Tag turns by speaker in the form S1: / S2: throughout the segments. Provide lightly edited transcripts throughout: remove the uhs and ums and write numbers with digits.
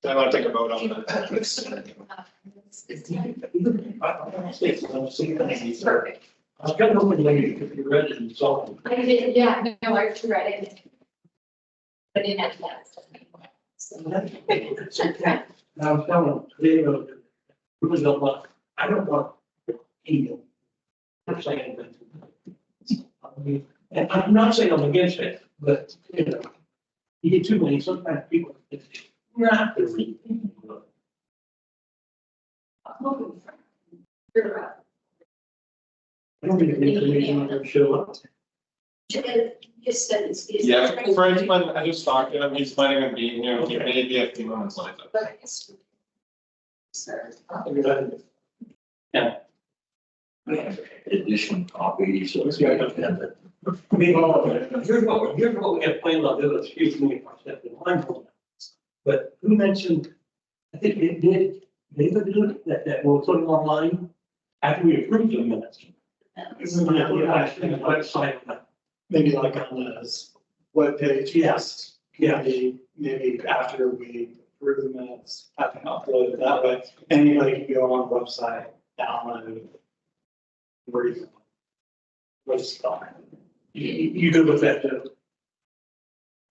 S1: I want to take a vote on that.
S2: Perfect.
S3: I was kind of hoping maybe if you read it and saw it.
S2: I did, yeah, no, I read it. But I didn't have that.
S3: Now, I was telling Leo, really don't want, I don't want email. I'm saying that. I mean, and I'm not saying I'm against it, but, you know, you get too many, sometimes people, it's not the real.
S2: You're right.
S3: I don't think the information will show up.
S2: Just said it's.
S1: Yeah, Franklin, I just talked to him, he's planning on being here, he may be a few moments later.
S3: Yeah.
S4: Additional copies. So it's
S3: Yeah.
S4: got to have it.
S3: I mean, here's what we have planned on doing, excuse me if I stepped in line for that. But who mentioned, I think it did, David do it, that we'll put it online after we approve the minutes. Website.
S5: Maybe like on the webpage.
S3: Yes. Yeah.
S5: Maybe after we approve the minutes, I can upload it that way. Anybody can go on the website, download. Read. What's fine.
S3: You good with that, Joe?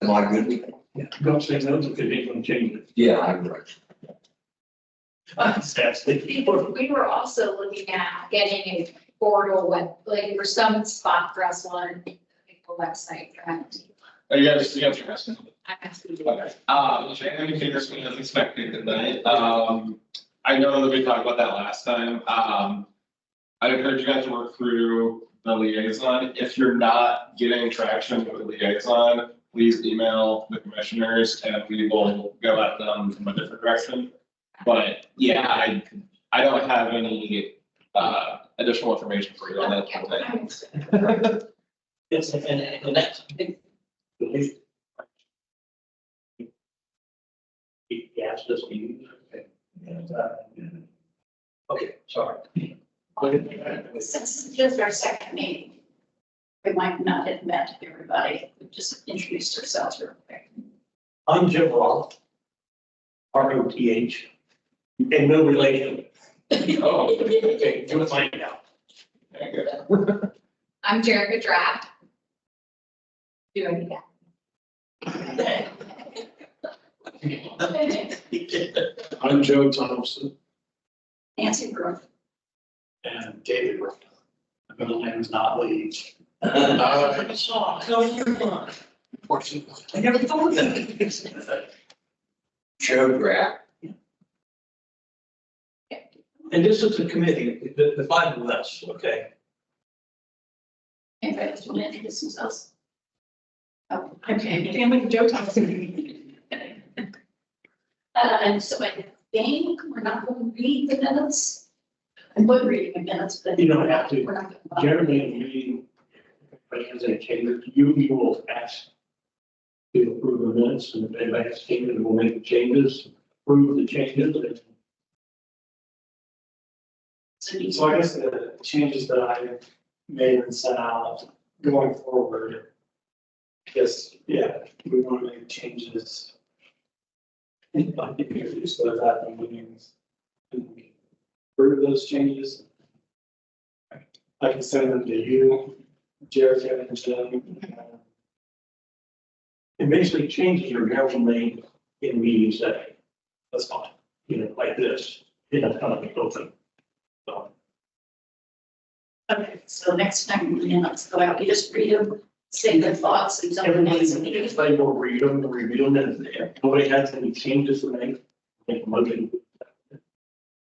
S4: Am I good with it?
S3: Yeah. Don't say no, because they're going to change it.
S4: Yeah, I'm right.
S3: That's the key.
S2: We were also looking at getting a portal web, like for some spot for us on the website.
S1: Oh, you guys your question?
S2: I asked you.
S1: Okay, Shannon Kingersman is expecting tonight. I know that we talked about that last time. I'd encourage you guys to work through the liaison. If you're not getting traction with the liaison, please email the commissioners and we will go at them from a different direction. But yeah, I don't have any additional information for you on that tonight.
S3: It's, and that's, I think, the least. He asked us to use. Okay, sorry.
S2: Since it's just our second meeting, we might not have met everybody. We just introduced ourselves real quick.
S3: I'm Jim Roth. ROTH. And no relation.
S1: Oh,
S3: Okay, do it find out.
S2: I'm Jerica Draft. Doing that.
S5: I'm Joe Thompson
S2: Nancy Brewer.
S5: and David Ruff. My middle name is not Lee.
S3: I saw, no, you're fine. I never thought of that.
S4: Joe Graff.
S3: And this is the committee, the five of us, okay?
S2: Anybody else want to introduce themselves? Oh,
S6: Okay, family Joe Thompson.
S2: and so I think we're not going to read the minutes. I would read the minutes, but.
S3: You don't have to.
S2: We're not going to.
S3: Jeremy and me, if anybody has any changes, you will ask to approve the minutes, and if anybody has changes, we'll make the changes, approve the changes.
S5: So I guess the changes that I made and sent out going forward. I guess, yeah, we want to make changes. I think we introduce those at the meetings. And approve those changes. I can send them to you, Jared, and Jim.
S3: And basically changes are never made in meeting setting,
S5: That's fine.
S3: you know, like this, in a kind of open. So,
S2: Okay, so next time, let's go out, you just read them, say their thoughts and something else.
S3: everybody will read them, review them, and if nobody has any changes to make a motion.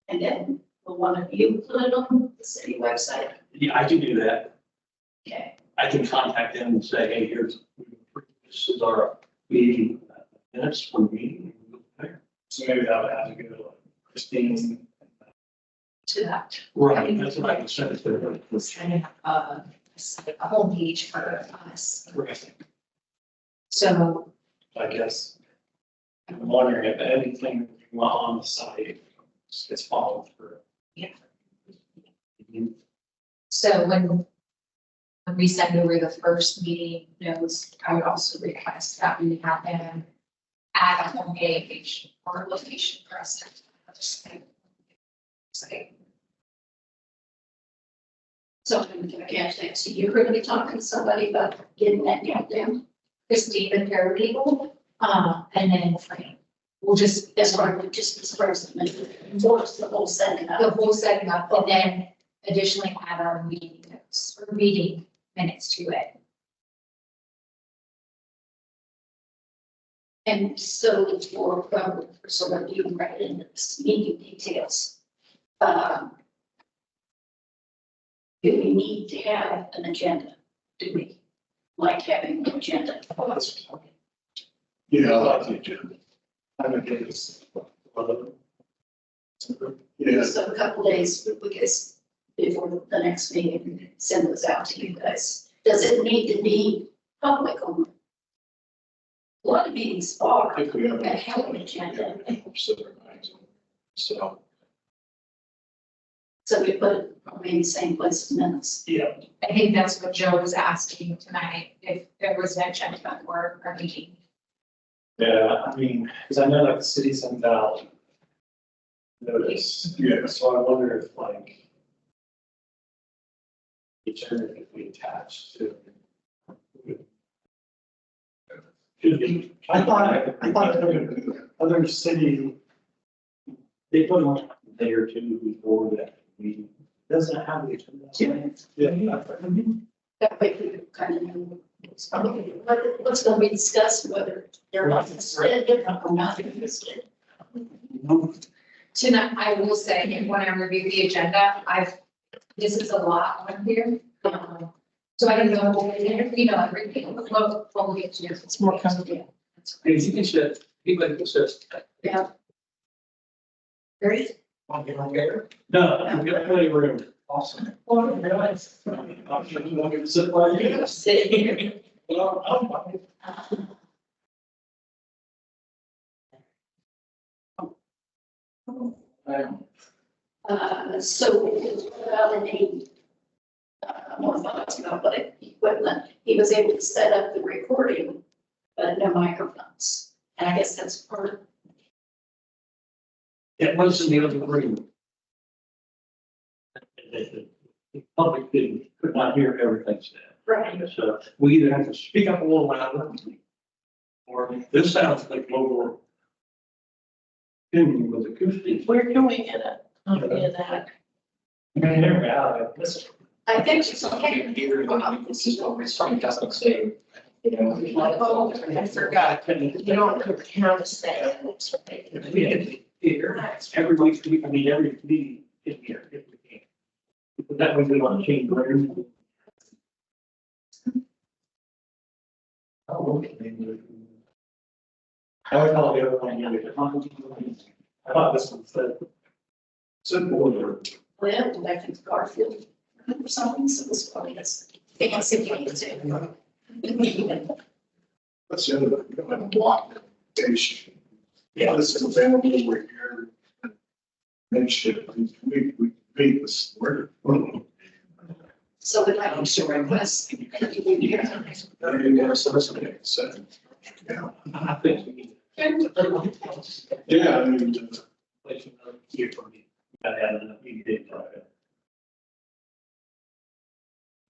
S2: And then will one of you put it on the city website?
S3: Yeah, I can do that.
S2: Okay,
S3: I can contact them and say, hey, this is our meeting minutes for meeting.
S5: So maybe that would have to go to Christine.
S2: to that.
S3: Right, that's what I can send it to her.
S2: Let's try to have a whole page for us.
S5: Right.
S2: So,
S5: I guess. I'm wondering if anything you want on the site gets followed through.
S2: so when we send over the first meeting notes, I would also request that we have them add a home page or a location for us to.
S7: So I'm gonna catch that. So you're gonna be talking to somebody about getting that down there.
S2: Christine and paralegal, and then Frank. We'll just,
S7: As far as just as far as the whole setting
S2: the
S7: up.
S2: whole setting up, and then additionally add our meeting notes, or meeting minutes to it.
S7: And so for sort of you right in the meeting details. Do we need to have an agenda? Do we like having an agenda?
S3: Yeah, I like the agenda.
S5: I'm against. Yeah.
S7: So a couple days, because before the next meeting, send this out to you guys. Does it need to be public on? A lot of meetings are,
S3: If we have
S7: that have an agenda,
S3: So,
S7: so we put it probably in the same place as minutes.
S3: yeah,
S2: I think that's what Joe was asking tonight, if there was an agenda for our meeting.
S5: Yeah, I mean, because I know like the city sends out notice.
S3: Yeah.
S5: So I wonder if like the agenda could be attached to.
S3: should be.
S5: I thought other city, they put on a day or two before that meeting. Doesn't it have the agenda? Yeah.
S7: That way we kind of know what's going to be discussed, whether they're not interested or not interested.
S2: Tonight, I will say, when I review the agenda, this is a lot on here. So I don't know, everything, what we get to do.
S6: It's more complicated.
S3: You can sit, anybody can sit.
S7: Yeah. Very.
S3: No, we got plenty of room. Awesome. Sit by you.
S7: Sit here.
S3: Well,
S7: So without any more thoughts about what equipment, he was able to set up the recording, but no microphones. And I guess that's part of,
S3: It was in the other room. The public could not hear everything said.
S7: right.
S3: So we either have to speak up a little louder, or this sounds like lower. With acoustic.
S6: Where can we get a copy of that?
S7: I think it's okay.
S6: Oh, I forgot. You don't have to say
S3: If we had to hear, every week, I mean, every meeting in here, if we can. But that way we want to change rooms. Oh, okay.
S5: I would call the other one. I thought this one said.
S3: Simple order.
S7: Well, back in Garfield, or something, so this probably has fancy things too.
S8: That's the other, we don't have a block station.
S3: Yeah.
S8: This is available over here. Makeshift, we beat this word.
S7: So we'd like to request.
S8: Yeah,
S3: I think we need.
S8: yeah, I mean,
S3: Place another key for me. Gotta have enough, you did,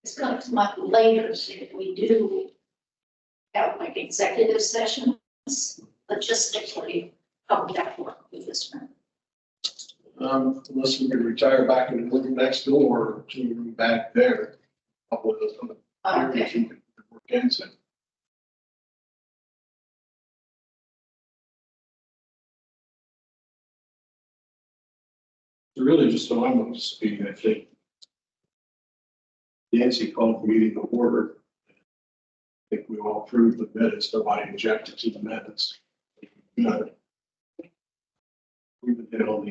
S7: It's gonna come up later, so if we do have like executive sessions, logistically, how would that work with this one?
S8: unless we could retire back and live next door to back there. Couple of those other areas
S7: Okay,
S8: we could work into. Really, just so I'm up to speed, I think. Nancy called the meeting to order. I think we all approved the minutes, nobody objected to the minutes. Good. We would hit on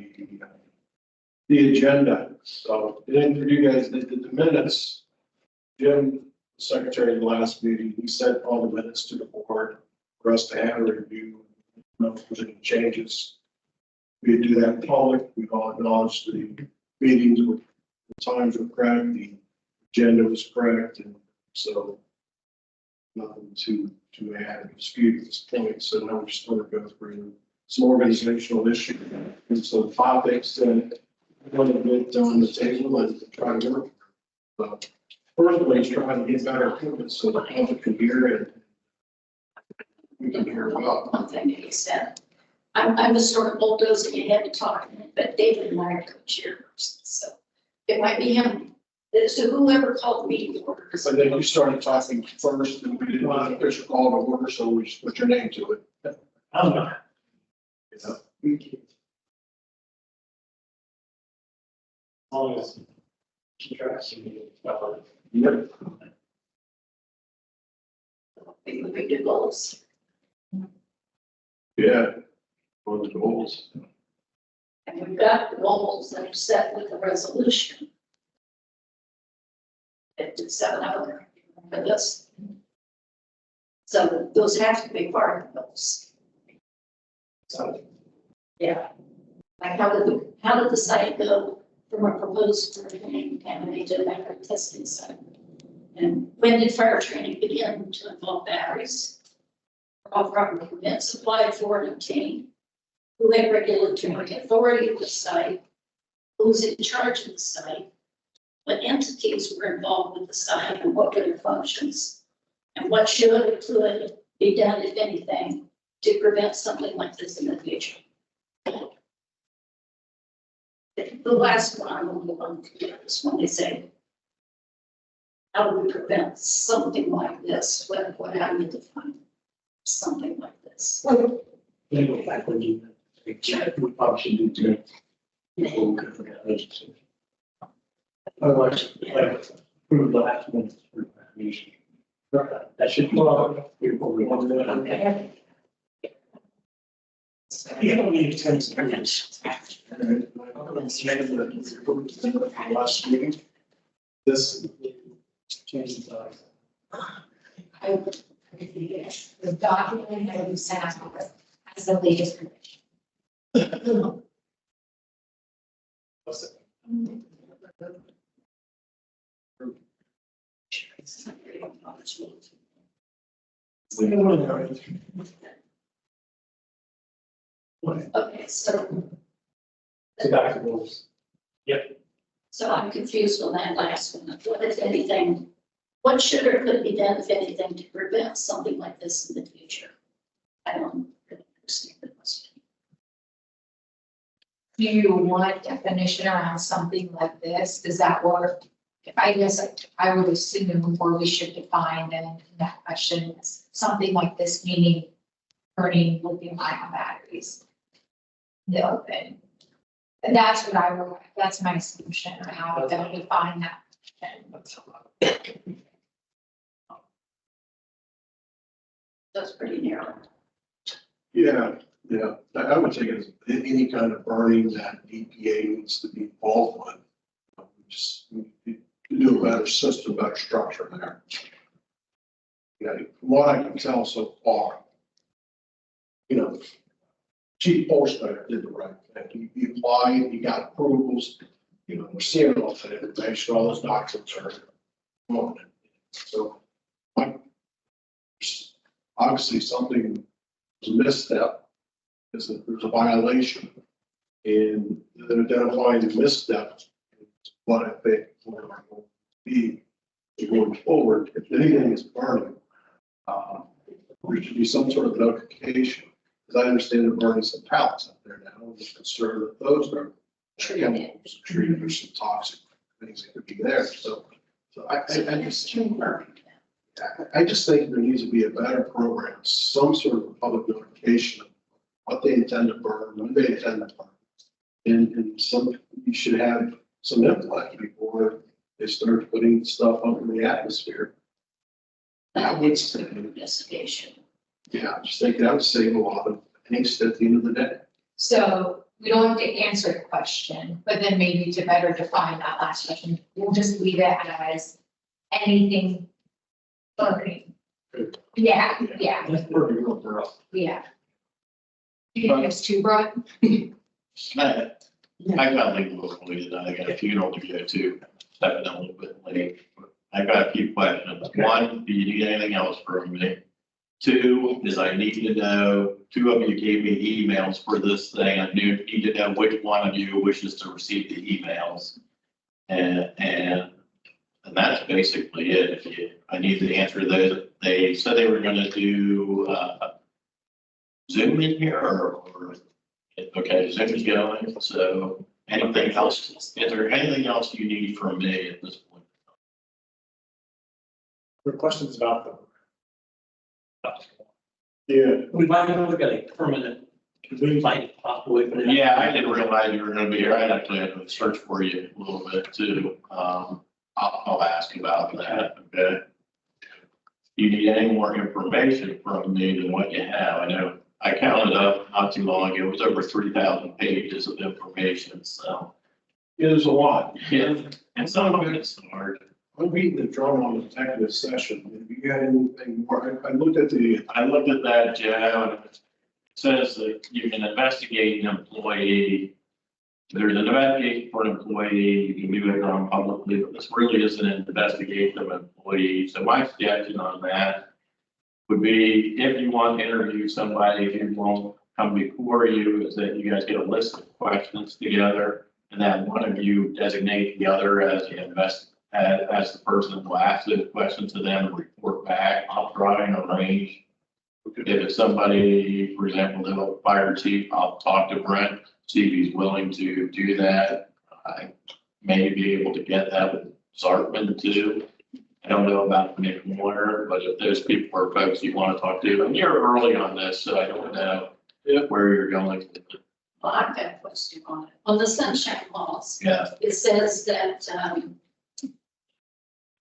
S8: the agenda, so then for you guys, the minutes. Jim, the secretary of the last meeting, he sent all the minutes to the board for us to have a review. Know if there's any changes. We do that in public, we all acknowledge the meetings were, the times were correct, the agenda was correct, and so nothing to add or dispute at this point, so now we're just going to go through some organizational issues. And so topics that want to get on the table and try to work. But firstly, is trying to get better equipment so the public can hear it. We can hear well.
S7: One thing that he said, I'm just sort of bulldozing ahead and talking, but David and I are co-chairs, so it might be him. So whoever called meeting orders.
S8: But then you started talking first, and we didn't want an official call to order, so we just put your name to it.
S3: I'm not.
S8: You know?
S5: As long as keep track of you.
S8: Yep.
S7: We do goals.
S8: Yeah. On the goals.
S7: And we've got the goals that are set with the resolution. 57 of them for this. So those have to be part of those. So, yeah. Like how did the site go from a proposed contaminated battery testing site? And when did fire training begin to involve batteries? All proper permits applied for and obtained? Who had regulatory authority of the site? Who's in charge of the site? What entities were involved with the site and what were their functions? And what should or could be done, if anything, to prevent something like this in the future? The last one, I'm going to move on to this one, they say, how do we prevent something like this? How do we define something like this?
S3: They go back when you, we probably should do too. Before we could forget those. Otherwise, like, prove the last minute. That should be. Before we want to do it.
S7: Okay.
S3: You don't need to tell
S8: Last meeting.
S5: This changes the
S2: The document that you sent out as the latest revision.
S7: Okay, so
S3: Deductibles.
S7: So I'm confused on that last one. What, if anything, what should or could be done, if anything, to prevent something like this in the future? I don't really understand the question.
S2: Do you want definition around something like this? Does that work? I guess I would assume where we should define then in that question is something like this, meaning burning lithium-ion batteries in the open. And that's what that's my assumption on how we're going to define that.
S7: That's pretty narrow.
S8: Yeah, yeah, I would take it as any kind of burning that EPA needs to be involved with. We just need to do a better system, better structure there. Yeah, from what I can tell so far, Chief Forster did the right thing. He applied, he got approvals, we're seeing all that information, all those documents are on it. So, obviously something was a misstep, is that there's a violation. And then identifying the misstep is what I think we're going to be going forward. If anything is burning, there should be some sort of notification. Because I understand they're burning some pallets up there now. I'm just concerned that those are chemicals treated or some toxic things that could be there. So I just think there needs to be a better program, some sort of public notification of what they intend to burn, when they intend to burn. And you should have some input before they start putting stuff up in the atmosphere.
S7: That needs to be investigation.
S8: Yeah, I just think that would save a lot of angst at the end of the day.
S2: So we don't have to answer the question, but then maybe to better define that last question, we'll just leave it as anything burning. Yeah, yeah,
S8: That's pretty real broad.
S2: yeah. You think it's too broad?
S9: I got legal before we did that. I got a funeral to go to, stepping down a little bit late. I've got a few questions. One, do you need anything else from me? Two, is I need to know, two of you gave me emails for this thing. I need to know which one of you wishes to receive the emails. And that's basically it. If you, I need to answer those. They said they were gonna do, Zoom in here or, okay, Zoom's going. So anything else, is there anything else you need from me at this point?
S5: The questions about them.
S8: Yeah,
S3: We might look at a permanent, we might possibly. put it-
S9: Yeah, I didn't realize you were gonna be here. I actually had to search for you a little bit too. I'll ask about that, okay? You need any more information from me than what you have? I know I counted up not too long ago, it was over 3,000 pages of information, so.
S8: it is a lot.
S9: Yeah, and some of it's hard.
S8: I'm beating the drum on the executive session. If you got anything more, I looked at
S9: I looked at that, Joe, and it says that you can investigate an employee. There's an investigation for an employee, you can do it on publicly, but this really isn't an investigation of an employee. So my suggestion on that would be if you want to interview somebody who won't come before you, is that you guys get a list of questions together and then one of you designate the other as as the person who will ask those questions to them and report back. I'll try and arrange. If it's somebody, for example, the fire chief, I'll talk to Brent, see if he's willing to do that. I may be able to get that with Zartman too. I don't know about Nick Warner, but if those people are folks you want to talk to, and you're early on this, so I don't know where you're going.
S7: Well, I've got a question on it. On the sunshine laws,
S9: Yeah,
S7: it says that,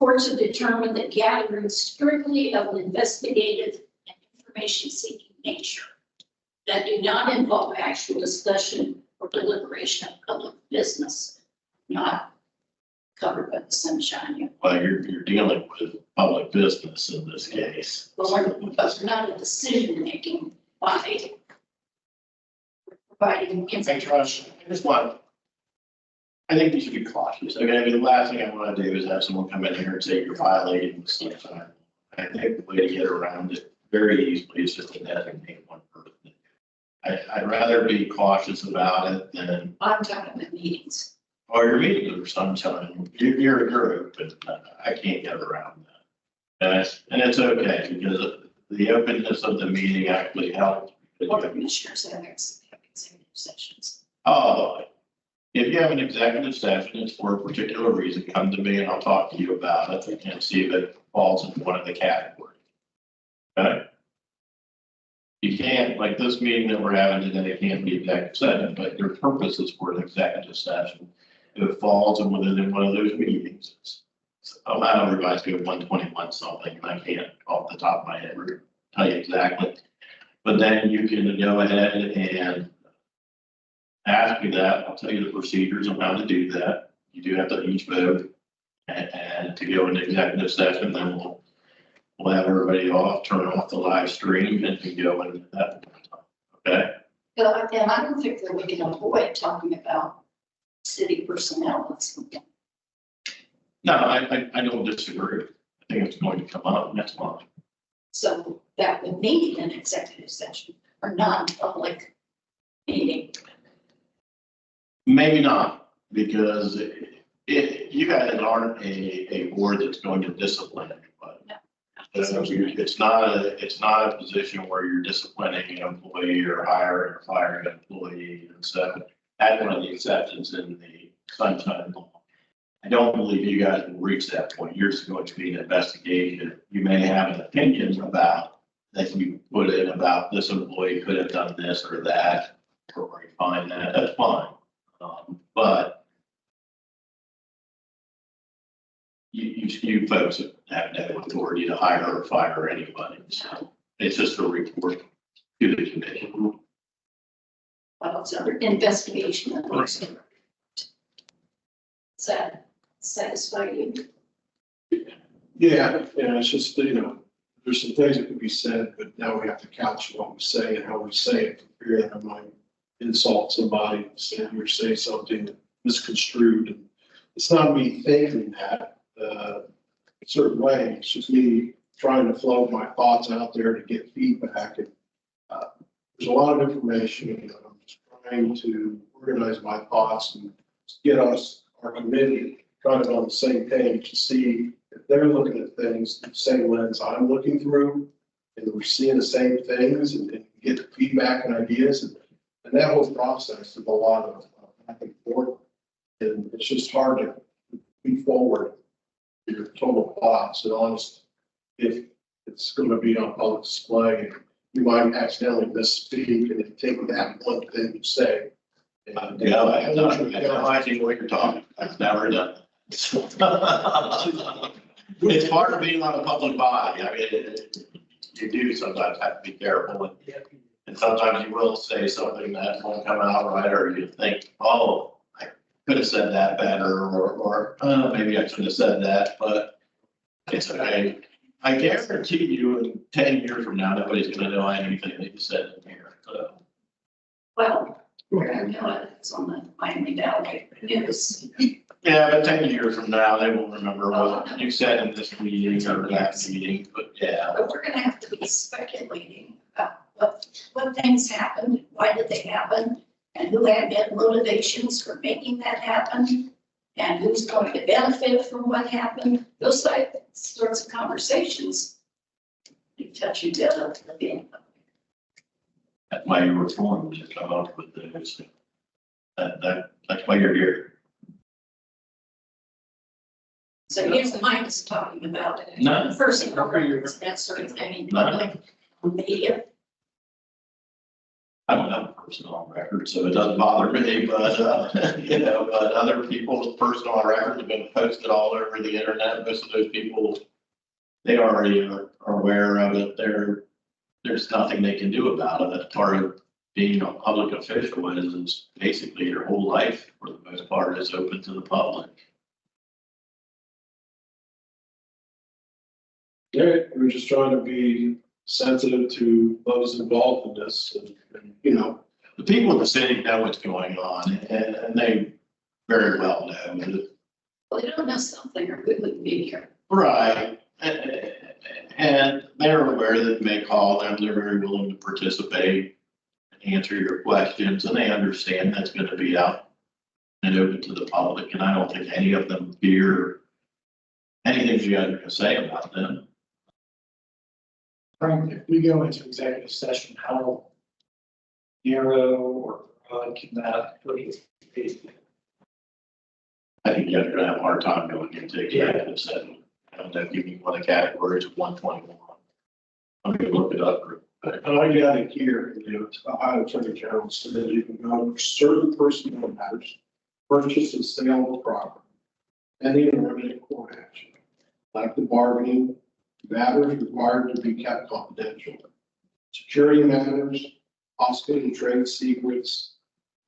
S7: courts have determined that gatherings strictly of an investigative and information seeking nature that do not involve actual discussion or deliberation of public business, not covered by the sunshine.
S9: well, you're dealing with public business in this case.
S7: But we're not a decision making body. We're providing
S9: Hey,
S7: information.
S9: Josh, I just want, I think you should be cautious. Okay, I mean, the last thing I want to do is have someone come in here and say you're violating the sunshine. I think the way to get around it very easily is just to designate one person. I'd rather be cautious about it than,
S7: I'm talking about meetings.
S9: or your meetings are sunshine. You're open. I can't get around that. And it's okay because the openness of the meeting actually helps.
S7: Or the commissioners have executive sessions.
S9: Oh, if you have an executive session, it's for a particular reason, come to me and I'll talk to you about it and see if it falls into one of the categories. Okay? You can't, like this meeting that we're having today, it can't be executive session, but your purpose is for an executive session. If it falls in within one of those meetings, I know everybody's doing 121 something, and I can't off the top of my head tell you exactly. But then you can go ahead and ask me that. I'll tell you the procedures on how to do that. You do have to each vote and to go into executive session, then we'll have everybody off, turn off the live stream and can go into that. Okay?
S7: And I don't think that we can avoid talking about city personnel.
S9: No, I don't disagree. I think it's going to come up next month.
S7: So that would need an executive session or non-public meeting.
S9: Maybe not, because you guys aren't a board that's going to discipline anybody.
S7: No.
S9: It's not a position where you're disciplining an employee or hiring or firing an employee. And so that's one of the exceptions in the sunshine law. I don't believe you guys will reach that point. Yours is going to be an investigation. You may have an opinion about that you put in about this employee could have done this or that, or you find that, that's fine. But you folks have no authority to hire or fire anybody. So it's just a report to the commission.
S7: Well, it's under investigation. Does that satisfy you?
S8: yeah, it's just, there's some things that could be said, but now we have to couch what we say and how we say it for fear that I might insult somebody, or say something misconstrued. And it's not me thinking that, a certain way. It's just me trying to float my thoughts out there to get feedback. And there's a lot of information, and I'm just trying to organize my thoughts and get us, our committee, kind of on the same page to see if they're looking at things through the same lens I'm looking through, and we're seeing the same things and get feedback and ideas. And that whole process is a lot of back and forth. And it's just hard to be forward your total thoughts and honest if it's going to be on public display. You might accidentally misspeak and then take that one thing you say. And
S9: Yeah, I have no idea what you're talking. I've never done. It's part of being on a public body. I mean, you do sometimes have to be careful. And sometimes you will say something that won't come out right, or you think, oh, I could have said that better, or maybe I should have said that, but it's okay. I guarantee you in 10 years from now, nobody's gonna know anything that you said in here. So,
S7: Well, we're gonna know it, it's on the Miami Valley News.
S9: yeah, but 10 years from now, they won't remember what you said in this meeting or that meeting, but yeah.
S7: But we're gonna have to be speculating about what things happened, why did they happen, and who had motivations for making that happen, and who's going to benefit from what happened. Those sorts of conversations, you touch your dead up to the being.
S9: That's why you were formed to come up with those. That's why you're here.
S7: So here's Mike is talking about it.
S9: No.
S7: First, that sort of thing, public media.
S9: I don't have a personal record, so it doesn't bother me, but, but other people's personal records have been posted all over the internet. Most of those people, they already are aware of it. There's nothing they can do about it. That's part of being a public official is basically your whole life, for the most part, is open to the public.
S8: Yeah, we're just trying to be sensitive to those involved in this and
S9: The people in the city know what's going on, and they very well know that.
S7: Well, they don't know something or we wouldn't be here.
S9: Right. And they're aware that you may call them, they're very willing to participate and answer your questions, and they understand that's going to be out and open to the public, and I don't think any of them fear anything you guys are going to say about them.
S5: Frank, if we go into executive session, how narrow or broad can that be?
S9: I think you guys are going to have a hard time going into executive session. I don't know if you mean one of the categories of 121. I'm going to look it up. But
S8: I got it here, Ohio Attorney General said that you can go over certain personnel matters, purchase and sale of property, any intermittent court action, like the bargaining matters required to be kept confidential, security matters, hospital and trade secrets,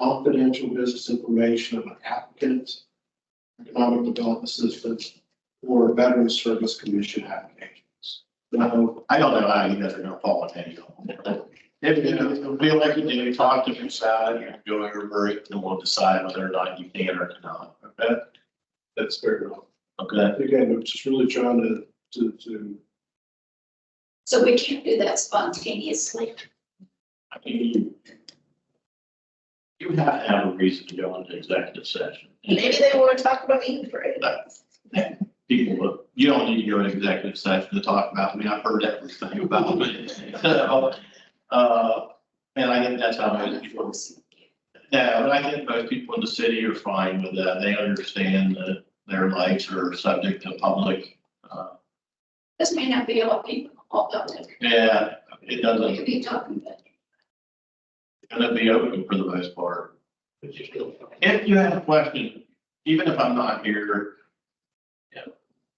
S8: confidential business information of an applicant, economic development assistance, or Veterans Service Commission applications. Now,
S9: I don't know how you guys are going to fall in any of them. If you feel like you do, talk to me about it, you can go over it, and we'll decide whether or not you can or cannot. Okay?
S8: that's fair enough.
S9: Okay.
S8: Again, I'm just really trying to
S7: So we can't do that spontaneously.
S9: I mean, you have to have a reason to go into executive session.
S6: Maybe they want to talk about eating parade.
S9: People, you don't need to go into executive session to talk about me. I've heard everything about me. So, and I think that's how most people. Yeah, but I think most people in the city are fine with that. They understand that their lives are subject to public.
S7: This may not be all people, all public.
S9: Yeah, it
S7: We
S9: doesn't,
S7: could be talking about.
S9: it's gonna be open for the most part. If you have a question, even if I'm not here, yeah,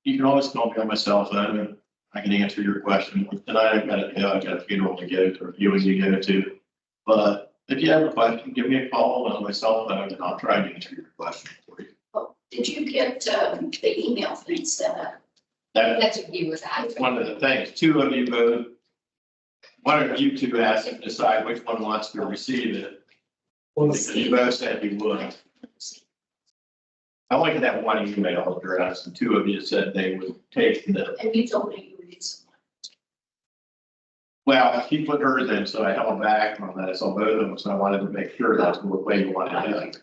S9: you can always call me on my cell phone and I can answer your question. Tonight I've got a funeral to go to, or viewing to go to. But if you have a question, give me a call on my cell phone and I'll try to answer your question for you.
S7: Oh, did you get the email thing set up?
S2: That's what he was asking.
S9: One of the things, two of you vote. One of you two has to decide which one wants to receive it. Because you both said you would. I only had that one email address, and two of you said they would take the,
S7: And you told me you would need someone.
S9: well, he put hers in, so I held back on that, so both of them, so I wanted to make sure that's the way you wanted it.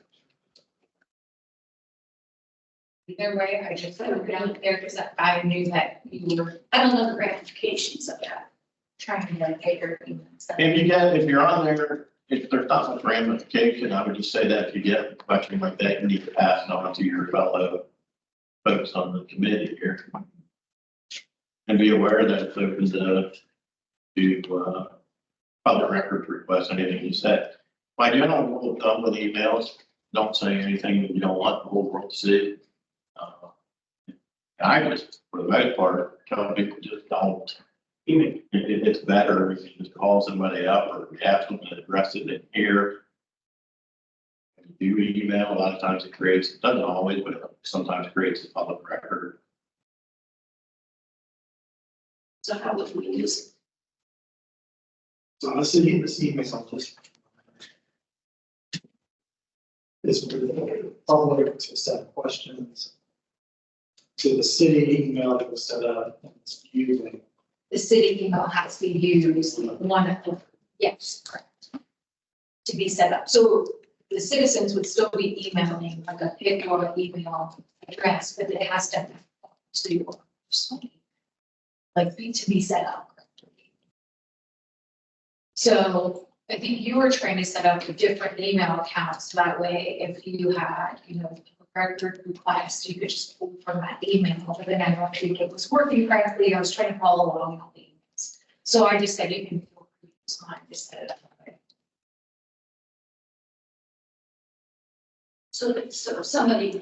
S2: Either way, I just put it down there because I knew that you were
S7: I don't know the ramifications of that.
S2: trying to like get your emails.
S9: If you get, if you're on there, if there's not much ramification, I would just say that if you get a question like that, you need to pass it on to your fellow folks on the committee here. And be aware that it's open to public records requests, anything you said. My general rule of thumb with emails, don't say anything that you don't want the whole world to see. I just, for the most part, tell people just don't. It's better if you just call somebody up or if you have something addressed it in here. If you do email, a lot of times it creates, it doesn't always, but it sometimes creates a public record.
S7: So how would we use it?
S5: So the city, this email just is for the public to set questions. So the city email that was set up, and it's using.
S2: The city email has to be used, one of the, yes, correct. To be set up. So the citizens would still be emailing like a PIC or an email address, but it has to your like to be set up. So I think you were trying to set up different email accounts. So that way, if you had, record request, you could just pull from that email. But then I don't think it was working correctly. I was trying to follow along all the emails. So I just said you can feel free to set it up.
S7: So if somebody,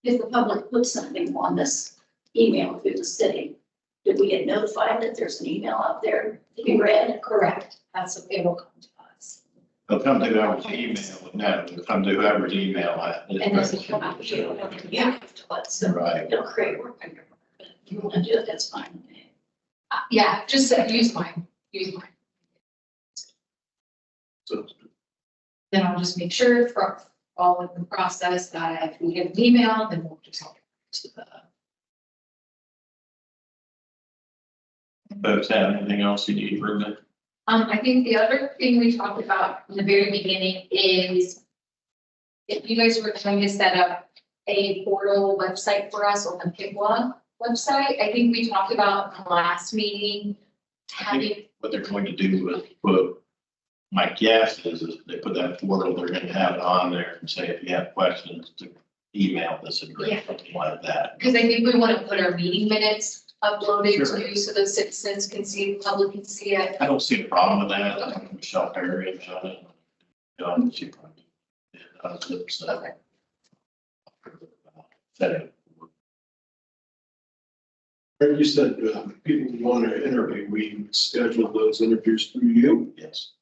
S7: if the public puts something on this email through the city, did we get notified that there's an email out there to be read?
S2: Correct. That's what it will come to us.
S9: They'll come to whoever's email, no, they'll come to whoever's email.
S2: And this will come out to you.
S7: You have to let them,
S9: Right.
S7: it'll create work under it. But if you want to do it, that's fine.
S2: Yeah, just use mine. Use mine.
S8: So
S2: Then I'll just make sure for all of the process that if we get an email, then we'll just help to the.
S9: Folks have anything else you need from me?
S2: I think the other thing we talked about in the very beginning is if you guys were trying to set up a portal website for us on the PICWA website, I think we talked about in the last meeting having,
S9: What they're going to do is put, my guess is they put that portal, they're going to have it on there and say, if you have questions, to email this address,
S2: Yeah.
S9: something like that.
S2: because I think we want to put our meeting minutes uploaded
S9: Sure.
S2: too, so the citizens can see, the public can see it.
S9: I don't see a problem with that. I think Michelle Perry has done it. She probably does it, so.
S2: Okay.
S9: That
S8: Eric, you said people who want to interview, we schedule those interviews through you.
S9: yes.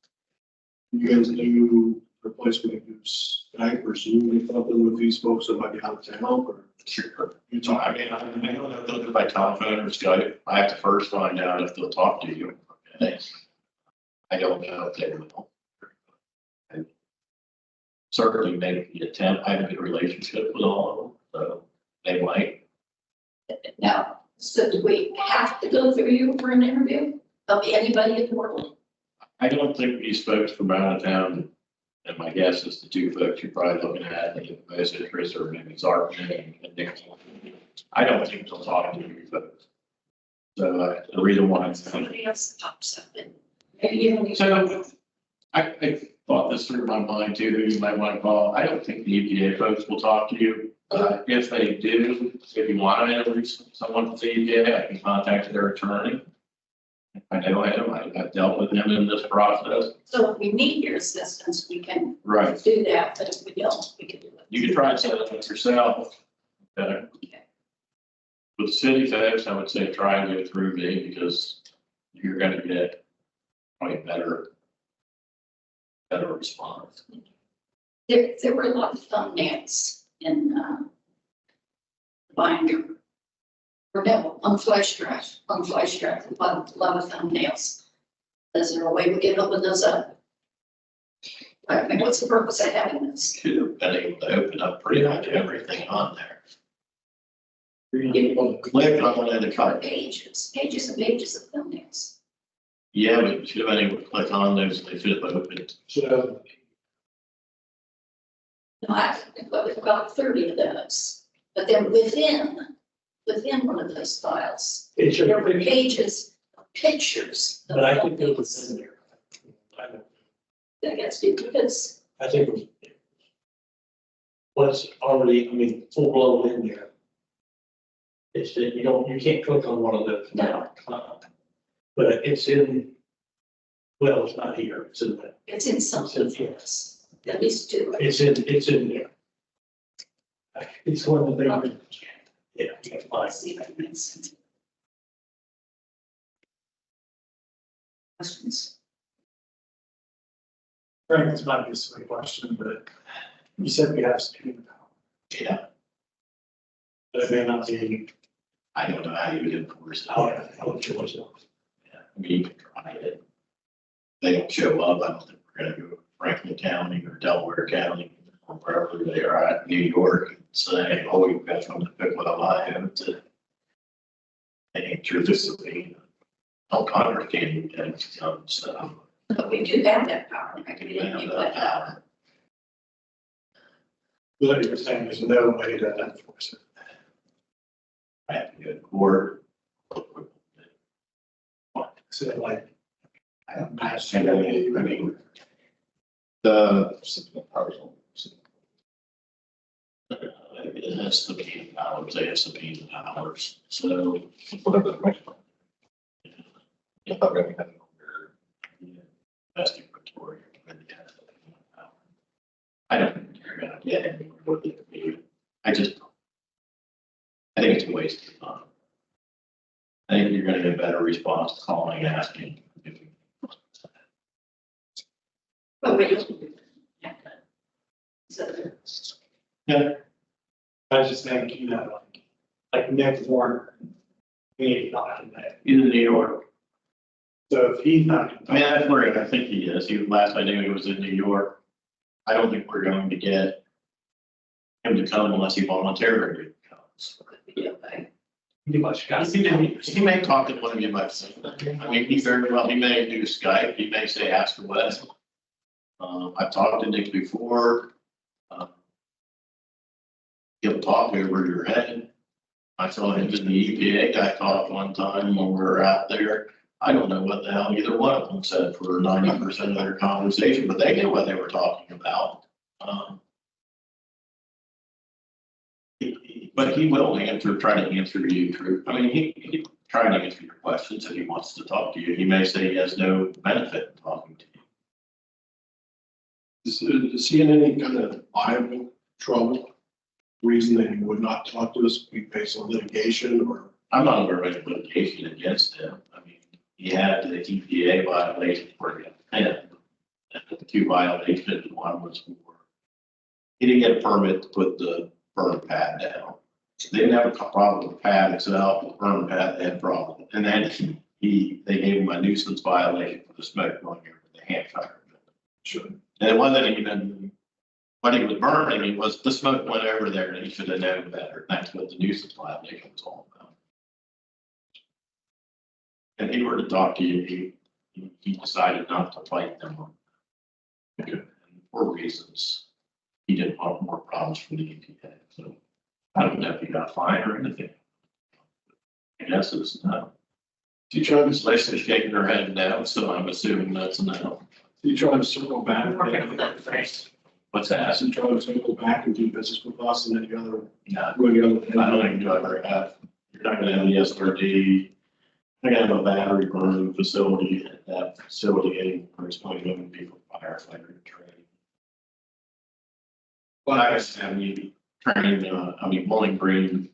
S8: You guys do replacement, do Skype or Zoom or something with these folks that might be out of town or?
S9: Sure.
S8: You
S9: So
S8: talk,
S9: I mean, I don't know if they'll do it by telephone or Skype. I have to first find out if they'll talk to you. Okay. I don't know if they will. I certainly make the attempt. I have a good relationship with all of them, so they might.
S7: Now, so do we have to go through you for an interview of anybody in Portland?
S9: I don't think these folks from out of town, and my guess is the two folks you're probably looking at, the most interest or maybe Zartman and Nick. I don't think they'll talk to you folks. So the reason why.
S7: Somebody else pops up and maybe you don't even.
S9: So I thought this through my mind too, who you might want to call. I don't think the EPA folks will talk to you. If they do, if you want to interview someone from the EPA, I can contact their attorney. I know him, I've dealt with him in this process.
S7: So if we need your assistance, we can
S9: Right.
S7: do that, but if we don't, we can do it.
S9: You can try and set it up yourself. Okay. With city folks, I would say try and go through me because you're gonna get probably better response.
S7: There were a lot of thumbnails in, Binder. Or no, on flash drive, a lot of thumbnails. Is there a way we can open those up? I mean, what's the purpose of having this?
S9: Two. been able to open up pretty much everything on there.
S7: Click
S9: on it,
S7: pages and pages of thumbnails.
S9: Yeah, we should have been able to click on those, they should have opened.
S8: So,
S7: No, we've got 30 of those, but then within one of those files,
S3: It's
S7: there
S3: your,
S7: were pages of pictures. of
S3: but I think it was
S7: thumbnails.
S3: in there.
S7: That gets me because
S3: I think it was already, I mean, full blown in there. It's that you can't click on one of those now. But it's in, well, it's not here, it's in there.
S7: it's in some of this, at least two.
S3: It's in there. It's one of the things. Yeah, you can find.
S7: Let's see if I can send it. Questions?
S5: Frank, this might be a silly question, but you said we have subpoena power,
S9: Yeah,
S5: but it may not be.
S9: I don't know how you would enforce it.
S3: Oh, yeah, I'll let you watch it.
S9: Yeah, I mean, you can try it. They don't show up, I don't think we're gonna go to Franklin County or Delaware County, or wherever they are at, New York, and say, oh, you've got something to pick with Ohio to. Answer this subpoena. Oh, Congress can't do that, so.
S7: But we do have that power. I can
S9: we
S7: give
S9: have
S7: you
S9: that
S7: that.
S9: power.
S8: what you're saying, there's no way to enforce it.
S9: I have to go to court.
S8: So like,
S9: I mean, the. That's the subpoena powers, they have subpoena powers, so. Investigatory. I don't think you're gonna get anywhere with it. I think it's a waste of time. I think you're gonna get a better response calling, asking.
S7: But we don't do that. So,
S5: Yeah. I was just thinking, like Nick Warner, he's not in that.
S9: He's in New York.
S5: So if he's not.
S9: I mean, that's where I think he is. Last I knew he was in New York. I don't think we're going to get him to come unless he voluntarily comes.
S7: could be okay.
S3: You much got.
S9: He may talk to one of you about something. I mean, he very well, he may do Skype, he may say, ask for Wes. I've talked to Nick before. He'll talk over your head. I saw him in the EPA guy talk one time when we were out there. I don't know what the hell either one of them said for 90% of their conversation, but they knew what they were talking about. But he will try to answer you true. I mean, he try to answer your questions if he wants to talk to you. He may say he has no benefit in talking to you.
S8: is he in any kind of liable trouble? Reason that he would not talk to us, be based on litigation or?
S9: I'm not aware of any litigation against him. I mean, he had the EPA violation for him, and the two violations, one was for, he didn't get a permit to put the burn pad down. They didn't have a problem with the pad itself, the burn pad, they had a problem. And then they gave him a nuisance violation for the smoke going over the campfire.
S8: Sure.
S9: And it wasn't even what he was burning, it was the smoke went over there and he should have known better. That's what the nuisance violation was all about. If he were to talk to you, he decided not to fight them. And for reasons, he didn't want more problems from the EPA. So I don't know if he got fined or anything. I guess it's no.
S8: He trying to,
S9: Leslie's shaking her head no, so I'm assuming that's no.
S8: he trying to circle back.
S9: What's that?
S8: He trying to circle back and do business with us and any other,
S9: No,
S8: really other.
S9: I don't think you'll ever have, you're not gonna have the SRD. You're gonna have a battery burning facility at that facility anymore. It's only going to be for firefighter training. Well, I was having training, Bowling Green,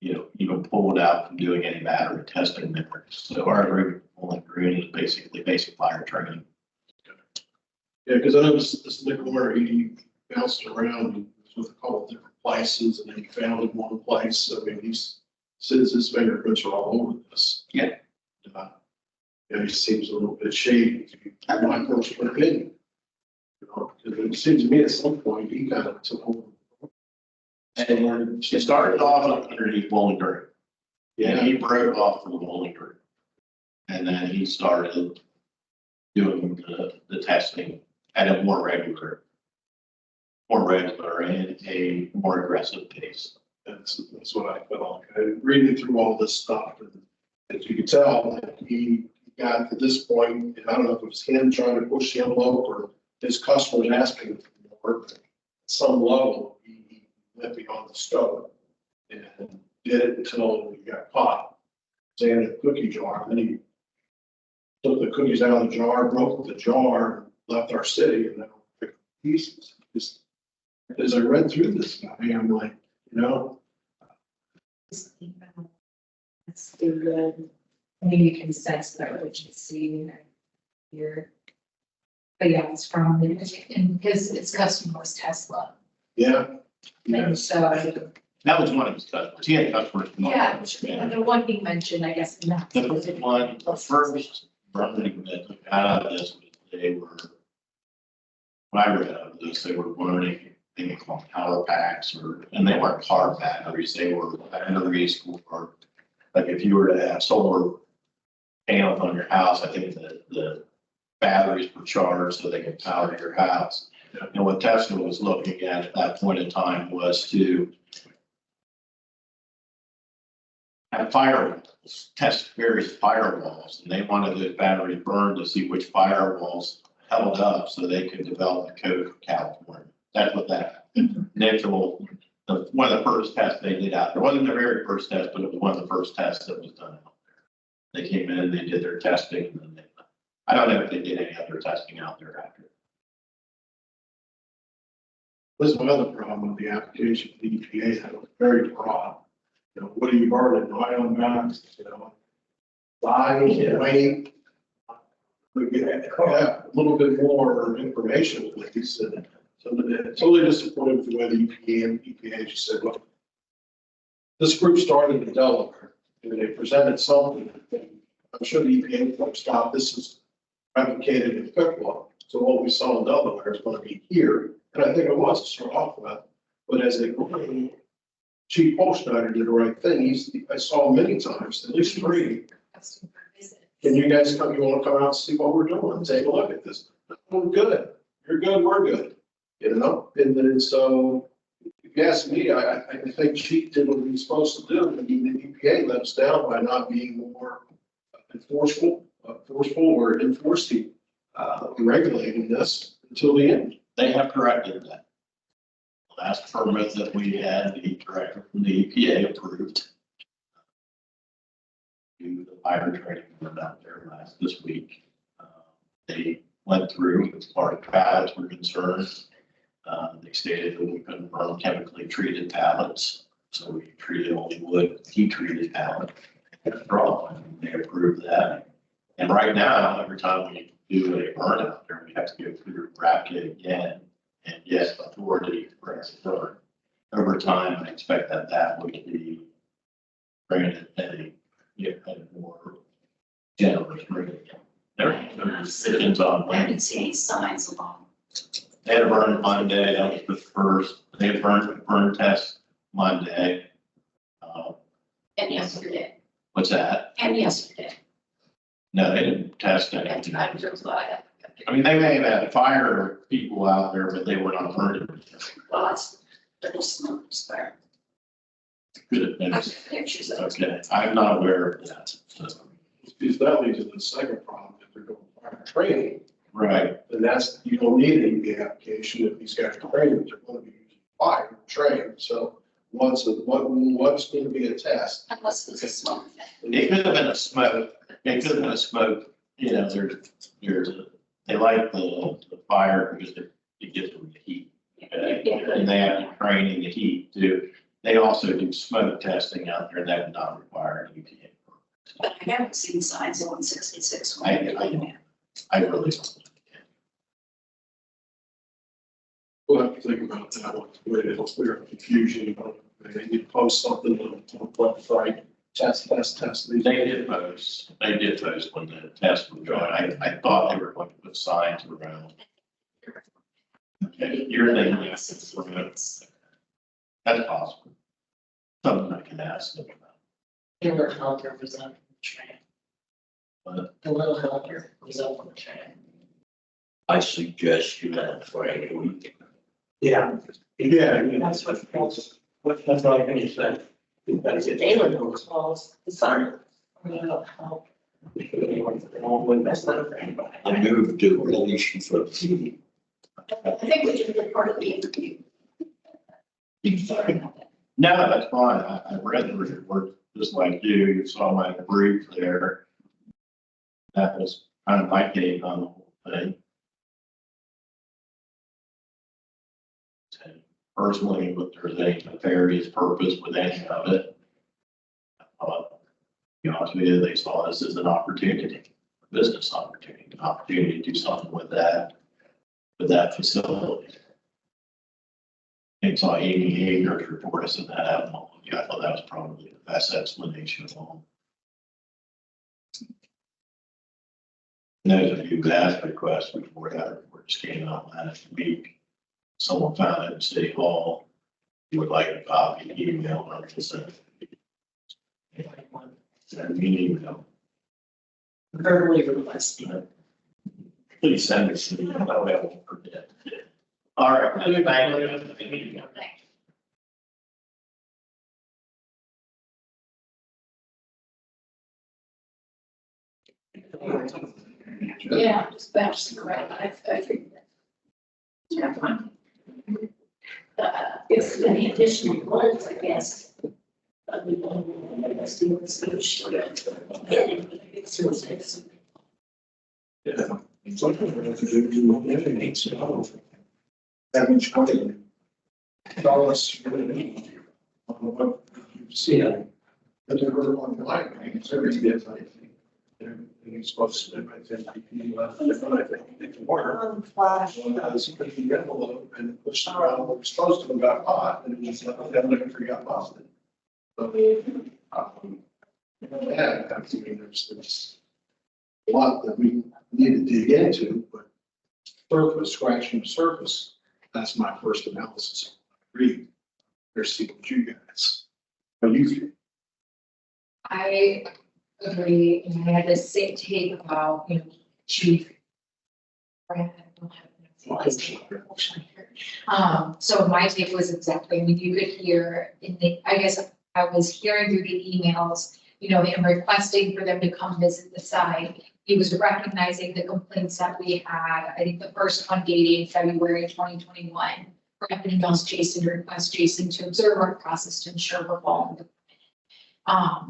S9: even pulled out from doing any battery testing there. So our agreement with Bowling Green is basically basic fire training.
S8: Yeah, because I know this Nick Warner, he bounced around, he was with a couple of different places and then he found in one place. So I mean, he's, since his fingerprints are all over this.
S9: Yeah.
S8: Yeah, he seems a little bit shady, my personal opinion. You know, because it seems to me at some point he kind of took over.
S9: And she started off underneath Bowling Green. And he broke off from Bowling Green. And then he started doing the testing at a more regular and a more aggressive pace.
S8: That's what I felt like. I reading through all this stuff, and as you can tell, he got to this point, and I don't know if it was him trying to push the envelope or his customers asking for more, but at some level, he went beyond the scope and did it until he got caught. Saying a cookie jar, and then he took the cookies out of the jar, broke the jar, left our city, and then picked pieces. Just as I read through this guy, I'm like, you know,
S2: That's the good, I mean, you can sense the urgency here. But yeah, it's from, and because its customer was Tesla,
S8: yeah.
S2: and so,
S9: That was one of his customers. He had customers.
S2: yeah, the one he mentioned, I guess, not.
S9: The first one, the first burning that took out of this, was they were, when I read out of this, they were burning, they were called power packs and they weren't car batteries, they were batteries for, like if you were to have solar panels on your house, I think the batteries were charged so they could power your house. And what Tesla was looking at that point in time was to have firewalls, test various firewalls, and they wanted those batteries burned to see which firewalls held up so they could develop the code for California. That's what that initial, one of the first tests they did out there. It wasn't the very first test, but it was one of the first tests that was done out there. They came in, they did their testing, and then I don't know if they did any other testing out there after.
S8: This is another problem with the application, the EPA, that was very broad. You know, what do you burn, oil and gas, you know? Weight. We get a little bit more information, like he said. So totally disappointed with the way the EPA just said, look, this group started in Delaware, and they presented something. I'm sure the EPA folks thought this is replicated in Pickwa. So what we saw in Delaware is going to be here. And I think it was to start off with. But as they grew, Chief Holsteiner did the right thing. I saw him many times, at least 3. Can you guys come, you want to come out and see what we're doing? Take a look at this. We're good. You're good, we're good. You know, and then so if you ask me, I think Chief did what he was supposed to do. And the EPA let us down by not being more forceful or enforcing, regulating this until the end.
S9: They have corrected that. The last permit that we had, the director from the EPA approved. Do the fire training went out there this week. They went through as far as pallets were concerned. They stated that we couldn't burn chemically treated pallets, so we treated only wood, heat treated pallet. They approved that. And right now, every time we do a burn out there, we have to go through RAPKit again and get authority for us to burn. Over time, I expect that would be granted a more generous rating. There are decisions on
S7: I didn't see any signs along.
S9: they had a burn Monday, that was the first, they had burn test Monday.
S7: And yesterday,
S9: What's that?
S7: and yesterday.
S9: No, they didn't test
S7: And
S9: anything.
S7: I drove by.
S9: I mean, they may have had fire people out there, but they were not burning.
S7: Lots, there's smoke there.
S9: Could have been.
S7: I took pictures of it.
S9: Okay, I'm not aware of that. So,
S8: Because that leads to the second problem, if they're doing fire training,
S9: right,
S8: then that's, you don't need an EPA application if these guys are trained, they're going to be using fire trained. So what's going to be a test?
S7: Unless it's a smoke.
S9: it could have been a smoke, it could have been a smoke, you know, they like the fire because it gives them the heat. Okay? And they have training the heat too. They also do smoke testing out there that would not require an EPA.
S7: But I haven't seen signs on 66.
S9: I really don't.
S8: We'll have to think about that one, it'll clear up confusion, you know, they need to post something on the website, test.
S9: They did post when the test was going. I thought they were going to put signs around. Okay, you're thinking, yes, we're good. That's possible. Something I can ask them about.
S6: They were health representative train.
S9: But
S6: The little health representative train.
S4: I suggest you that Friday.
S3: Yeah.
S8: Yeah.
S6: That's what
S3: That's what I think you said.
S6: they were calls, the sun. Help. That's not for anybody.
S4: I moved to release you from the meeting.
S7: I think we should be part of the interview. Sorry about that.
S9: no, that's fine. I read the report just like you. You saw my brief there. That was kind of my take on the whole thing. And personally, if there's any nefarious purpose with any of it, to be honest with you, they saw this as an opportunity, a business opportunity, an opportunity to do something with that facility. I saw Amy Hager's report, I said that happened. Yeah, I thought that was probably the best explanation of all. And there's a few asked requests before that report just came out last week. Someone found it in City Hall. You would like a copy, email, or just send me an email.
S6: Verbally requesting.
S9: Please send it to me. That way I won't forget. All right.
S7: Yeah, just bounce them around. I figured that. Yeah, fine. If any additional ones, I guess. We want to see what's going to show.
S8: Yeah. Something we have to do, anything, so. Average company. Dollars. What you see, but they're really on the line, right? It's every day, I think. And you're supposed to, I think, I think, it's more. Somebody can get a little and push the ground, what was supposed to have got caught, and it was like, then they got lost. So, yeah, I mean, there's a lot that we need to dig into, but surface, scratching the surface, that's my first analysis. Read, there's see what you guys, what you think.
S2: I agree, and I had the same take about, chief. So my take was exactly, you could hear I guess I was hearing through the emails, him requesting for them to come visit the site. He was recognizing the complaints that we had. I think the first one dating February 2021. Recommending Jason, request Jason to observe our process to ensure we're following the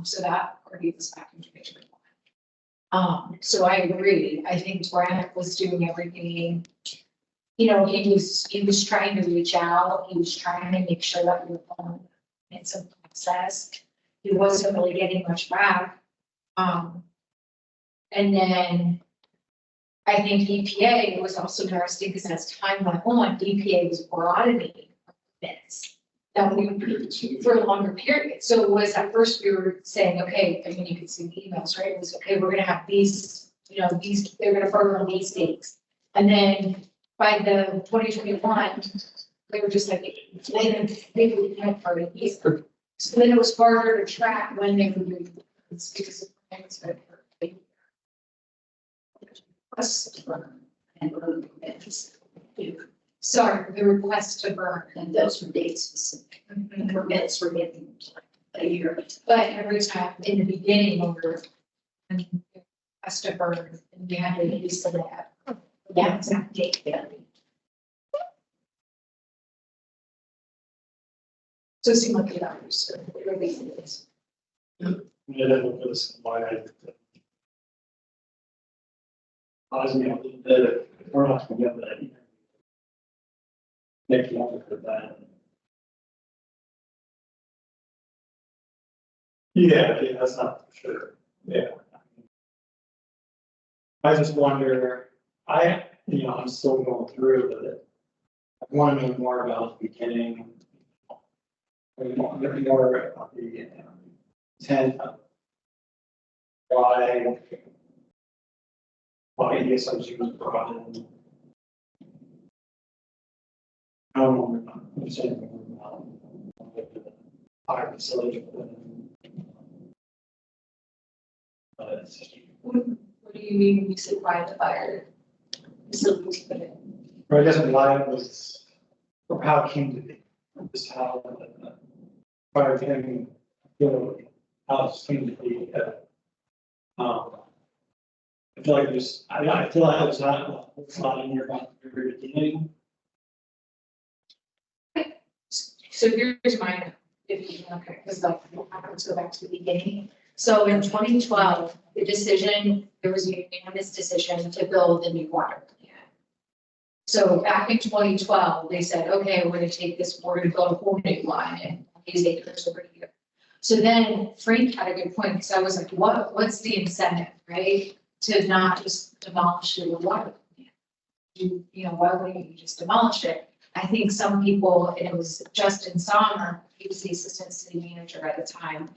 S2: so that already was back in 2021. So I agree. I think Brad was doing everything. He was trying to reach out. He was trying to make sure that we were following in some process. He wasn't really getting much back. And then I think EPA was also interesting because as time went on, EPA was broadening this that we for a longer period. So it was at first we were saying, okay, I mean, you can see the emails, right? It was okay, we're gonna have these, they're gonna burn on these dates. And then by the 2021, they were just like, they had part of these. So then it was harder to track when they were doing this because of things that
S7: And permits.
S2: sorry, the request to burn.
S7: And those were date specific. Permits were getting like a year.
S2: But every time in the beginning, we were request to burn, and we had to use the lab. Yeah, exact date. So it seemed like it was, it really is.
S5: Yeah, that was why I. Caused me a little bit, we're not gonna get that. Next one for that. Yeah, that's not for sure, yeah. I just wonder, I'm still going through with it. I want to know more about the beginning. I want to know more about the intent of why the assumption was brought in. I don't know, I'm saying, fire facility. It's just,
S2: What do you mean when you say private fire? Facilities, but it-
S5: or I guess why it was, or how it came to be, just how fire thing, you know, how it came to be. I feel like there's, I feel like it's not in your about the very beginning.
S2: So here's mine, if you, okay, because like, let's go back to the beginning. So in 2012, the decision, there was a unanimous decision to build a new water plant. So back in 2012, they said, okay, we're gonna take this, we're gonna build a whole new one and these acres over here. So then Frank had a good point, because I was like, what's the incentive, right? To not just demolish the water plant. You know, why wouldn't you just demolish it? I think some people, and it was Justin Sommer, he was the assistant city manager at the time.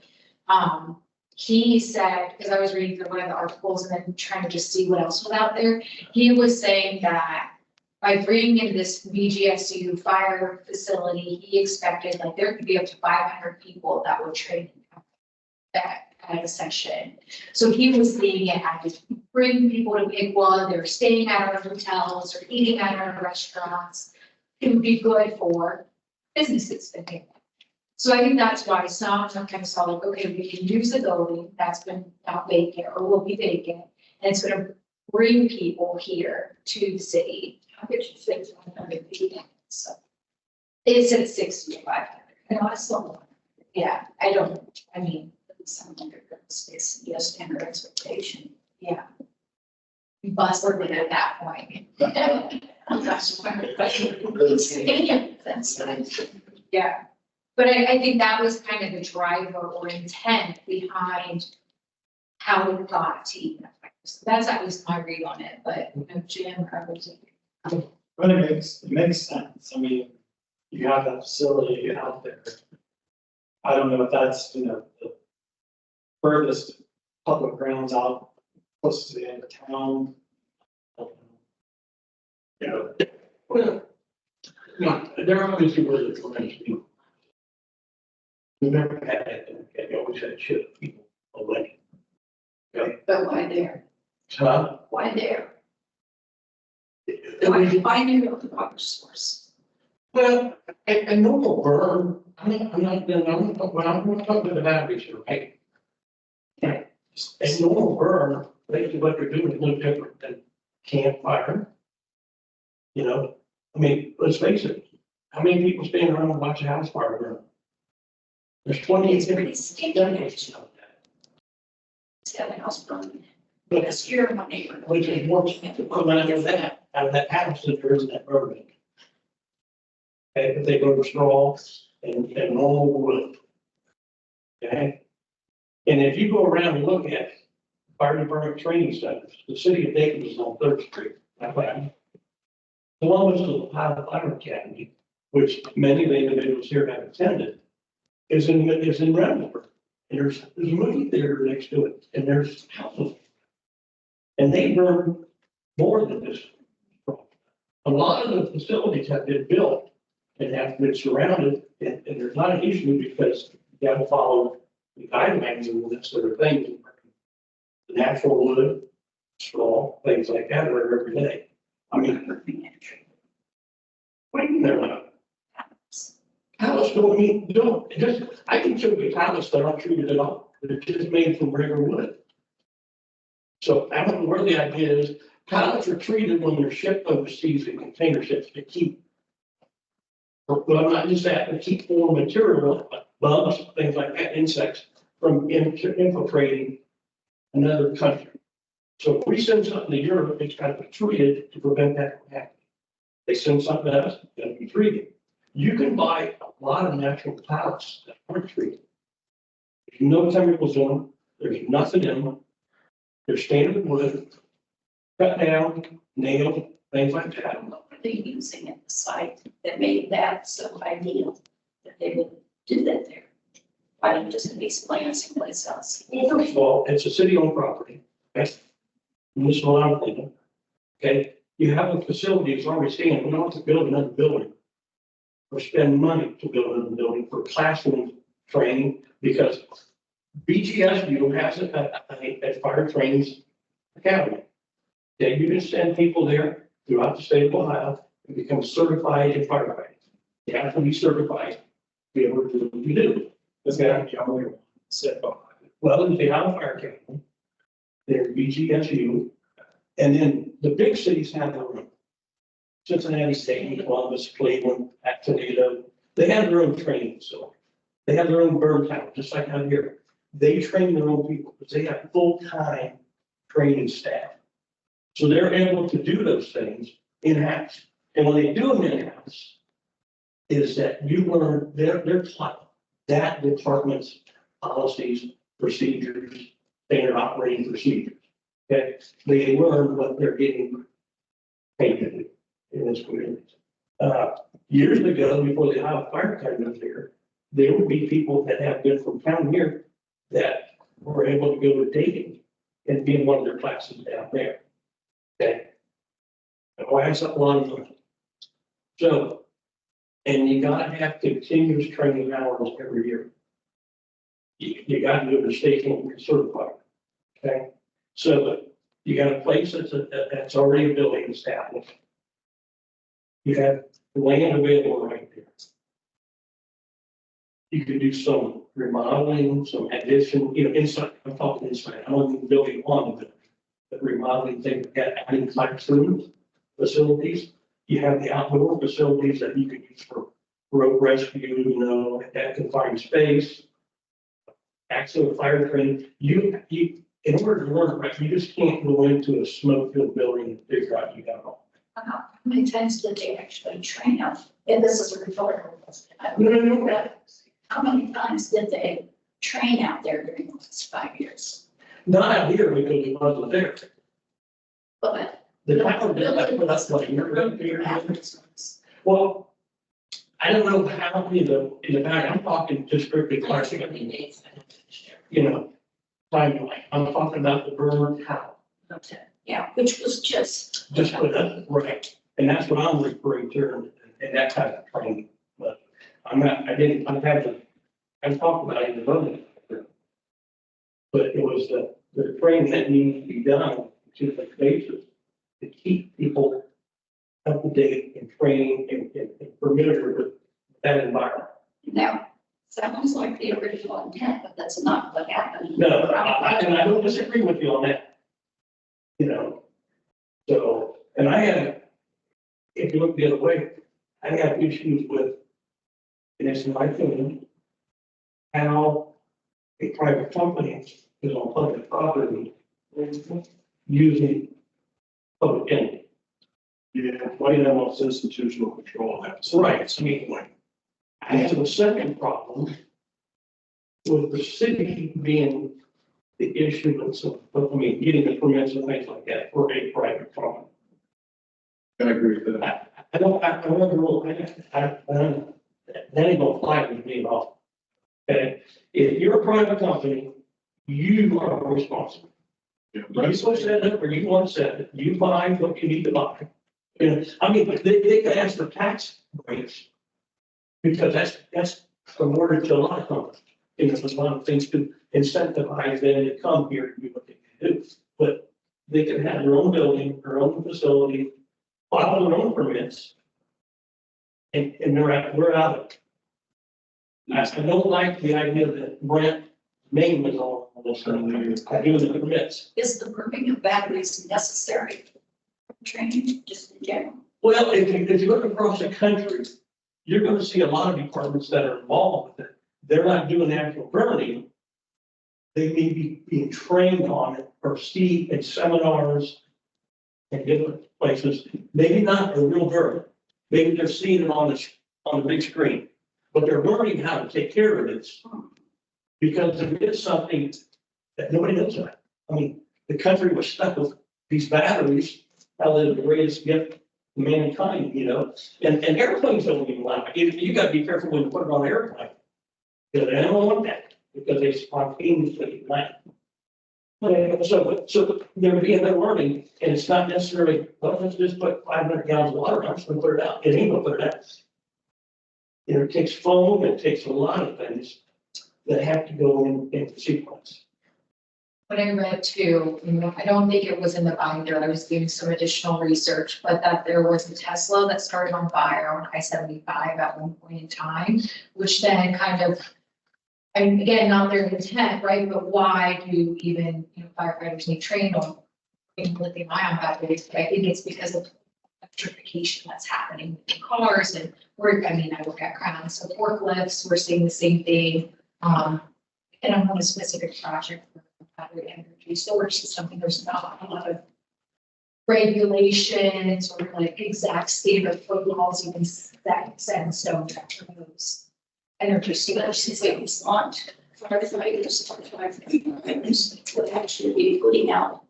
S2: He said, because I was reading through one of the articles and then trying to just see what else was out there. He was saying that by bringing in this BGSU fire facility, he expected like there could be up to 500 people that would train at a session. So he was seeing it as bring people to Piqua, they're staying at our hotels or eating at our restaurants. It would be good for businesses. So I think that's why some kind of saw like, okay, we can use the building that's been not vacant or will be vacant, and it's gonna bring people here to the city. How could you think 100 people? So it's at 65.
S7: And I saw,
S2: Yeah, I mean,
S7: some under space, yes, standard expectation.
S2: yeah. We busted it at that point.
S7: That's why. That's nice.
S2: Yeah, but I think that was kind of the driver or intent behind how it got to even affect us. That's at least my read on it, but you know, Jim, or was it?
S5: But it makes sense. I mean, you have that facility out there. I don't know if that's, you know, the furthest public grounds out close to the end of town.
S3: Yeah. Well, no, there are obviously where the comments people. We never had that, you always had shit people elected.
S7: But why there?
S3: Huh?
S7: Why there?
S3: I mean,
S7: Why New York water source?
S3: well, I know the burn, I'm not talking about the batteries here, right? Yeah, a normal burn, basically what they're doing is no different than campfire. You know, I mean, let's face it, how many people stand around and watch a house fire burn? There's 20.
S7: It's pretty stinky.
S3: decades of that.
S7: It's got a house burning.
S3: But
S7: It's here in my neighborhood.
S3: which is more to come out of that house that there isn't that burning. Okay, if they go to straw and normal wood. Okay? And if you go around and look at fire department training centers, the city of Dayton is on Third Street. That's right. The one was the Ohio Fire Academy, which many of the individuals here have attended, is in Reynoldsburg. And there's a movie theater next to it, and there's houses. And they burn more than this. A lot of the facilities have been built and have been surrounded, and there's not an issue because you have to follow the guidelines and that sort of thing. The natural wood, straw, things like that are every day. I mean, what do you mean they're not? Pallets don't mean, don't, just, I can show you pallets that aren't treated at all. They're just made from regular wood. So I don't know where the idea is. Pallets are treated when they're shipped overseas in container ships to keep. Well, I'm not just that, to keep foreign material, like bugs, things like that, insects, from infiltrating another country. So if we send something to Europe, it's got to be treated to prevent that from happening. They send something to us, it's got to be treated. You can buy a lot of natural pallets that aren't treated. There's no chemicals in them, there's nothing in them. They're standard wood, cut down, nailed, things like that.
S7: I don't know what they're using at the site that made that so ideal that they would do that there. Why don't you just be playing someplace else?
S3: Well, first of all, it's a city-owned property, okay? And this is what I'm thinking, okay? You have a facility that's already standing, we don't have to build another building. or spend money to build a building for classroom training, because BGSU has a fire training academy. That you can send people there throughout the state of Ohio and become certified in firefighting. You have to be certified to be able to do what you do.
S5: It's gotta be only one set behind it.
S3: Well, if they have a fire academy, they're BGSU, and then the big cities have their own. Cincinnati, St. Columbus, Cleveland, Toledo, they have their own training facility. They have their own burn town, just like out here. They train their own people because they have full-time training staff. So they're able to do those things in-house. And when they do them in-house, is that you learn their taught that department's policies, procedures, standard operating procedures. Okay, they learn what they're getting paid to do in this community. Years ago, before the Ohio Fire Academy was here, there would be people that have been from town here that were able to go to Dayton and be in one of their classes down there. Okay. And that's a lot of money. So, and you gotta have continuous training hours every year. You gotta do the state and get certified. Okay, so you got a place that's already a building established. You have land available right there. You could do some remodeling, some addition, inside, I'm talking inside, I don't mean building on the building. But remodeling things, adding classroom facilities. You have the outdoor facilities that you can use for road rescue, that confined space. Accident fire training, you, in order to learn, right, you just can't go into a smoke-filled building and figure out you got it all.
S2: How many times did they actually train out? And this is a rhetorical question.
S3: No.
S2: How many times did they train out there during the last 5 years?
S3: Not out here because it wasn't there.
S2: But.
S3: The town did that, but that's what you're going to figure out. Well, I don't know how in the back, I'm talking just strictly classic, timeline. I'm talking about the burn how.
S2: Okay, yeah, which was just.
S3: Just put it right. And that's what I'm referring to, and that type of training. But I'm talking about it in the moment. But it was the training that needs to be done to the basis to keep people up to date and training and familiar with that environment.
S7: Now, sounds like the original intent, but that's not what happened.
S3: No, and I don't disagree with you on that. So, and if you look the other way, I have issues with, and it's my opinion, how a private company is on public property using public entity.
S8: Yeah, why do you have all this institutional control on that?
S3: Right, I mean, I have a second problem with the city being the issuance of, getting the permits and things like that for a private company.
S8: I agree with that.
S3: I that ain't gonna fly with me at all. Okay, if you're a private company, you are responsible.
S8: Yeah,
S3: You so set it, or you want to set it, you buy what you need to buy. They can ask for tax breaks. Because that's awarded to a lot of companies. There's a lot of things to incentivize them to come here and do what they can do. But they can have their own building, their own facility, file their own permits. And we're out of it. I don't like the idea that Brent name is on this thing. I do the permits.
S7: Is the burning of batteries necessary for training, just in general?
S3: Well, if you look across the country, you're going to see a lot of departments that are involved with it. They're not doing actual burning. They may be being trained on it or see in seminars and different places. Maybe not a real burn. Maybe they're seeing it on the big screen, but they're learning how to take care of this. Because it is something that nobody knows about. The country was stuck with these batteries, how they're the greatest gift to mankind, and airplanes don't even like it. You gotta be careful when you put it on an airplane. Because they don't want that, because they spontaneously land. So they're being there learning, and it's not necessarily, well, let's just put 500 gallons of water, I'm just gonna put it out. It ain't gonna put it out. it takes foam, it takes a lot of things that have to go in sequence.
S2: What I read too, I don't think it was in the binder, I was doing some additional research, but that there was a Tesla that started on fire on I-75 at one point in time, which then kind of, and again, not their intent, right, but why do even, firefighters need trained on lithium ion batteries? But I think it's because of electrification that's happening in cars and I work at Crown, so forklifts, we're seeing the same thing. And I'm on a specific project for battery energy storage system, and there's not a lot of regulations or like exact standard protocols even that set in stone for those energy storage
S7: Since it was not firefighters would actually be putting out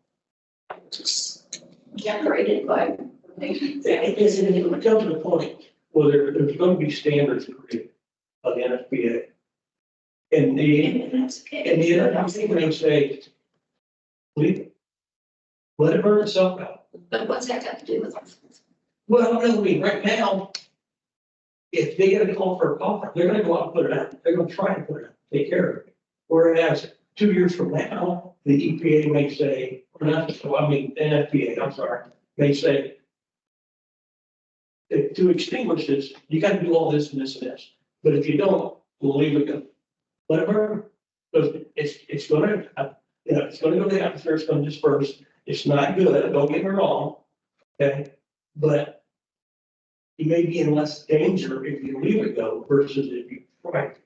S7: just generated by.
S3: It is, and it comes to the point where there's going to be standards created by the NFPA. And I'm thinking they say, leave it. Let it burn itself out.
S7: But what's that got to do with our?
S3: Well, I mean, right now, if they get a call for a call, they're gonna go out and put it out. They're gonna try and put it out, take care of it. Whereas 2 years from now, the EPA may say, or not, NFPA, I'm sorry, may say, to extinguish this, you gotta do all this and this and this. But if you don't, we'll leave it go. Let it burn. Because it's gonna, it's gonna go to the atmosphere, it's gonna disperse. It's not good, don't get me wrong. Okay, but you may be in less danger if you leave it go versus if you try it.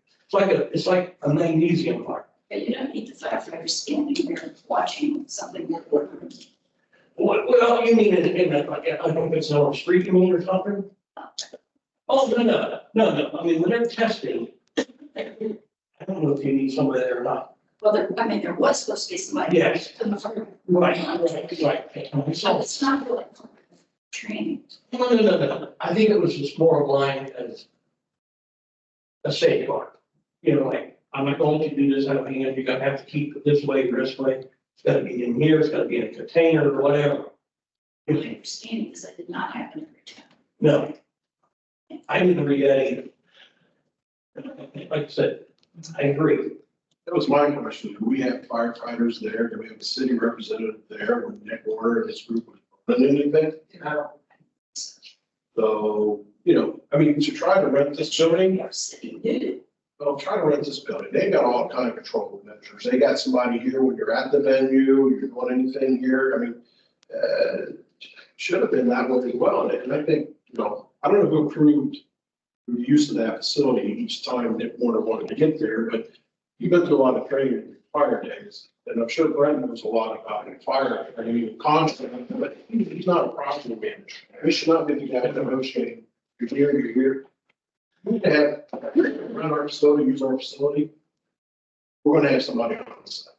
S3: It's like a magnesium fire.
S7: You don't need the firefighters standing there watching something that we're.
S3: Well, you mean I don't know if it's on a street, you mean, or something? Oh, no. I mean, when they're testing, I don't know if you need somebody there or not.
S7: Well, there was supposed to be somebody.
S3: Yes.
S7: In the fire.
S3: Right.
S7: So it's not really training.
S3: No. I think it was just more of line as a safeguard. Like, I'm not going to do this, I mean, you're gonna have to keep it this way or this way. It's gotta be in here, it's gotta be in a container or whatever.
S7: My understanding is that did not happen every time.
S3: No. I didn't read that either. Like I said, I agree.
S8: That was my question. Do we have firefighters there? Do we have a city representative there when Nick Warner and his group was running anything? So, to try to rent this building,
S7: Our city did.
S8: well, try to rent this building. They got all kind of control measures. They got somebody here when you're at the venue, you're doing anything here. Should have been that way as well. And I think, I don't know who approved the use of that facility each time Nick Warner wanted to get there, but you've been through a lot of training in fire days. And I'm sure Brent knows a lot about fire, constant, but he's not a property manager. We should not be the guy negotiating. You're here. We need to have, run our facility, use our facility. We're gonna have somebody on the side.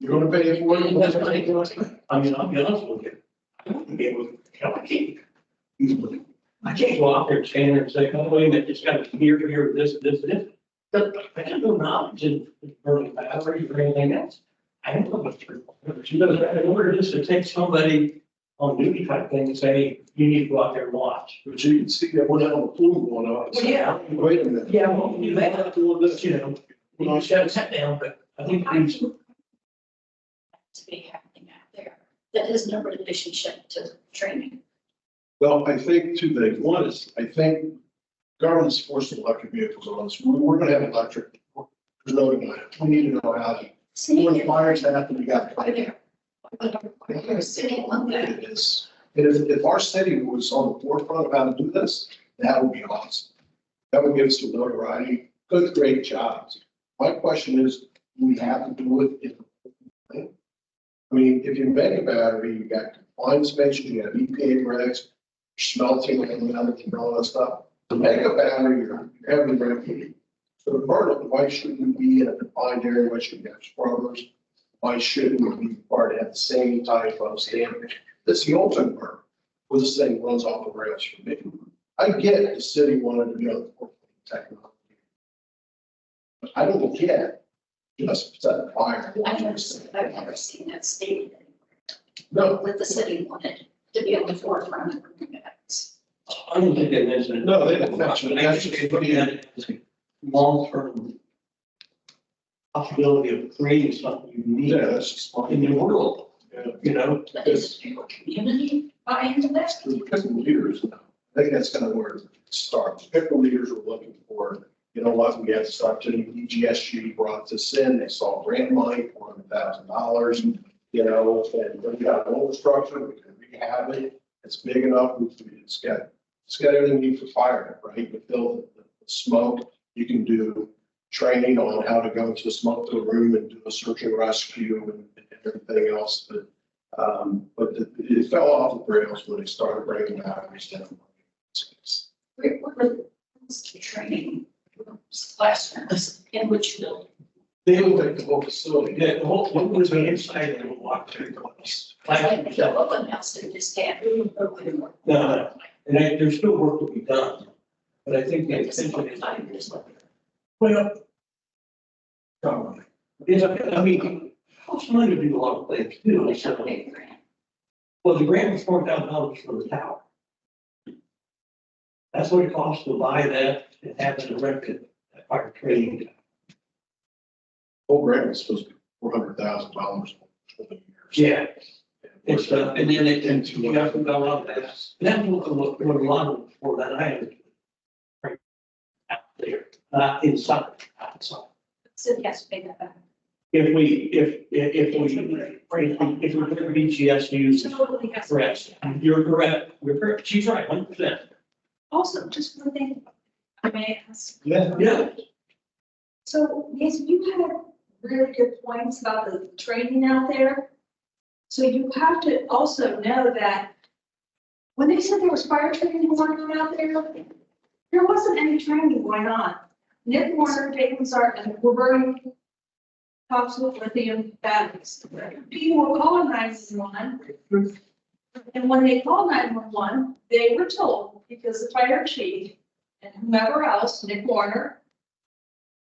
S8: You're gonna pay for it.
S3: I'll be honest with you. I wouldn't be able to tell a kid. I can't go out there and stand there and say, oh, wait a minute, it's got to be here, this. But I got no knowledge in burning batteries or anything else. I don't know what's true. In order just to take somebody on duty type thing and say, you need to go out there and watch.
S8: But you can see that one out on the pool going on.
S3: Well, yeah.
S8: Wait a minute.
S3: Yeah, well, you may have to do a little bit, you just gotta sit down, but I think these,
S7: To be happening out there. That has no relationship to training.
S8: Well, I think two things. One is, I think government's forcing electric vehicles on us. We're gonna have electric. There's no denying it. We need to know how to. When fires happen, you got to fight it.
S7: You're sitting on that.
S8: It is. And if our city was on the forefront of how to do this, that would be awesome. That would give us some notoriety. Good, great jobs. My question is, do we have to do it? If you make a battery, you got confined space, you got EPA regs, smelting and all that stuff. To make a battery, you're heavily regulated. So the burn up, why shouldn't we be in a confined area? Why shouldn't we have scrubbers? Why shouldn't we be required to have the same type of standard? This is the ultimate burn, where this thing runs off the rails for me. I get the city wanted to be on the forefront of technology. But I don't get just set fire.
S7: I've never seen that stated.
S8: No,
S7: With the city wanted to be on the forefront of that.
S3: I don't think they mentioned it.
S8: No, they didn't mention it.
S3: I think they put it as a long-term possibility of creating something unique
S8: Yeah, that's just
S3: in the
S8: fine.
S3: world, you know?
S7: But is the community buy into that?
S8: The pickle leaders, I think that's kind of where it starts. Pickle leaders were looking for, you know what, we had to start doing, EGSG brought this in, they saw grant money, $400,000, you know, and we got an old structure, we can rehab it. It's big enough, it's got everything you need for fire, right? You fill the smoke, you can do training on how to go into the smoke to room and do a search and rescue and everything else, but it fell off the rails when they started breaking batteries down.
S7: Where was the training classrooms in which building?
S8: They looked at the whole facility.
S3: Yeah, the whole, what was the inside of the water class?
S7: Like the open house, they just can't do it.
S3: No, and there's still work to be done, but I think the intention is,
S7: 5 years later.
S3: well, I mean, it's fun to do a lot of things too.
S7: They have a big grant.
S3: Well, the grant was $4,000 for the tower. That's what it costs to buy that and have it erected at fire training.
S8: Whole grant was supposed to be $400,000 for the years.
S3: Yeah. It's, and then it, and you have to go up that. That's what a lot of for that I have. Out there, not inside, outside.
S7: City has to pay that back.
S3: If we put BGSU's
S7: Totally has to.
S3: correct, you're correct, we're correct, she's right, 100%.
S10: Also, just one thing I may ask.
S8: Yeah.
S3: Yeah.
S10: So, yes, you had really good points about the training out there. So you have to also know that when they said there was fire training going on out there wasn't any training going on. Nick Warner, Dayton Sargent were burning toxic lithium batteries. People were calling 911. And when they called 911, they were told, because the fire chief and whomever else, Nick Warner,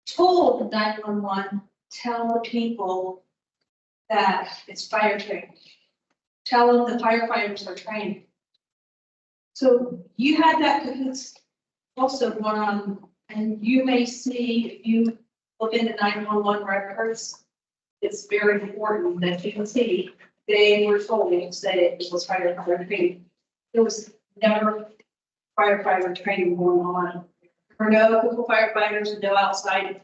S10: told 911, tell the people that it's fire training. Tell them the firefighters are trained. So you had that cahoots also going on, and you may see, if you look into 911 records, it's very important that you can see they were told to say it was firefighter training. There was never firefighter training going on. There were no local firefighters, no outside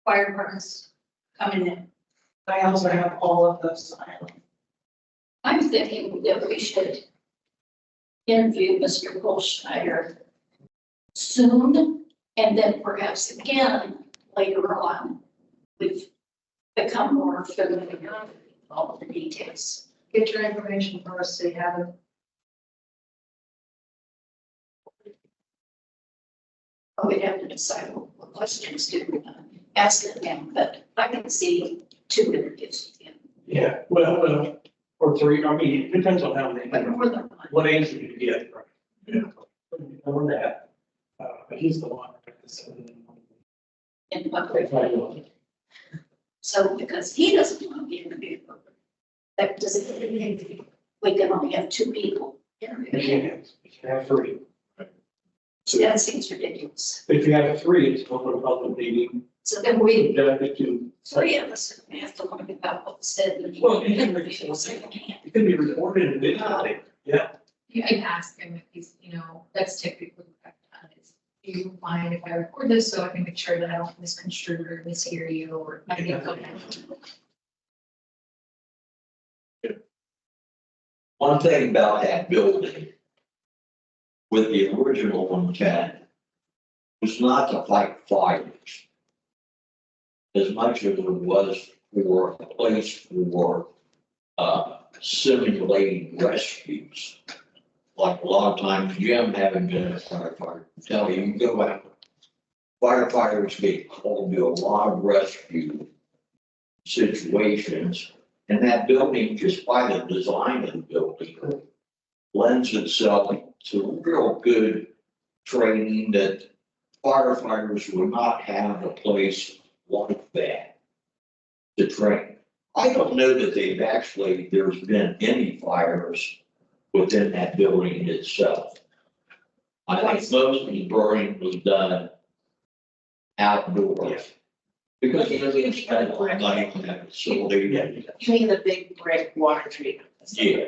S10: fire departments coming in.
S6: I also have all of those items.
S7: I'm thinking that we should interview Mr. Goldschneider soon, and then perhaps again later on. We've become more familiar with all of the details.
S2: Get your information first, so you have it.
S7: We'd have to decide what questions to ask them, but I can see 2 interviews with him,
S3: Yeah, well, or 3, I mean, it depends on how many,
S7: but more than one.
S3: what answer you get. Right? Yeah. Or that.
S5: But he's the one. That's,
S7: In what So because he doesn't want to be interviewed, that doesn't mean we can only have 2 people interviewed.
S3: You can have 3.
S7: So that seems ridiculous.
S3: If you have 3, it's open public meeting.
S7: So then we,
S3: Delegate to.
S7: 3 of us have to learn about what was said in the
S3: Well,
S7: interview. Second hand.
S3: It could be recorded and videotaped. Yeah.
S2: You can ask him if he's, that's typically what I've done is, do you mind if I record this so I can make sure that I don't misconstrue or mishear you or I think
S4: One thing about that building with the original intent was not to fight fires as much as it was for a place for simulating rescues. Like a lot of times, Jim, having been a firefighter, tell you go out. Firefighters get called to a lot of rescue situations. And that building, just by the design of the building, lends itself to real good training that firefighters would not have a place like that to train. I don't know that there's been any fires within that building itself. I think most of the burning was done outdoors. Because you spend a lot of money on that facility.
S3: Yeah,
S6: You mean the big brick water treatment?
S4: Yeah,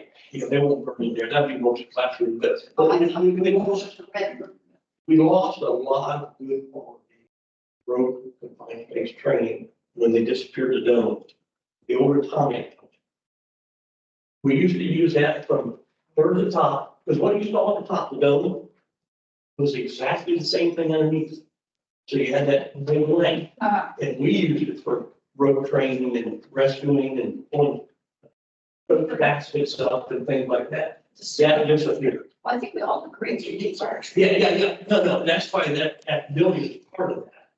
S3: they won't burn in there, that'd be more classroom, but
S7: Red-
S3: we lost a lot of good quality road confined space training when they disappeared the dome. The older Tommy. We used to use that from third to top, because what you saw at the top of the dome was exactly the same thing underneath. So you had that big lane, and we used it for road training and rescuing and pulling the baskets up and things like that. Yeah, just a few.
S7: I think we all agree you need fire.
S3: Yeah. No, that's why that building is part of that.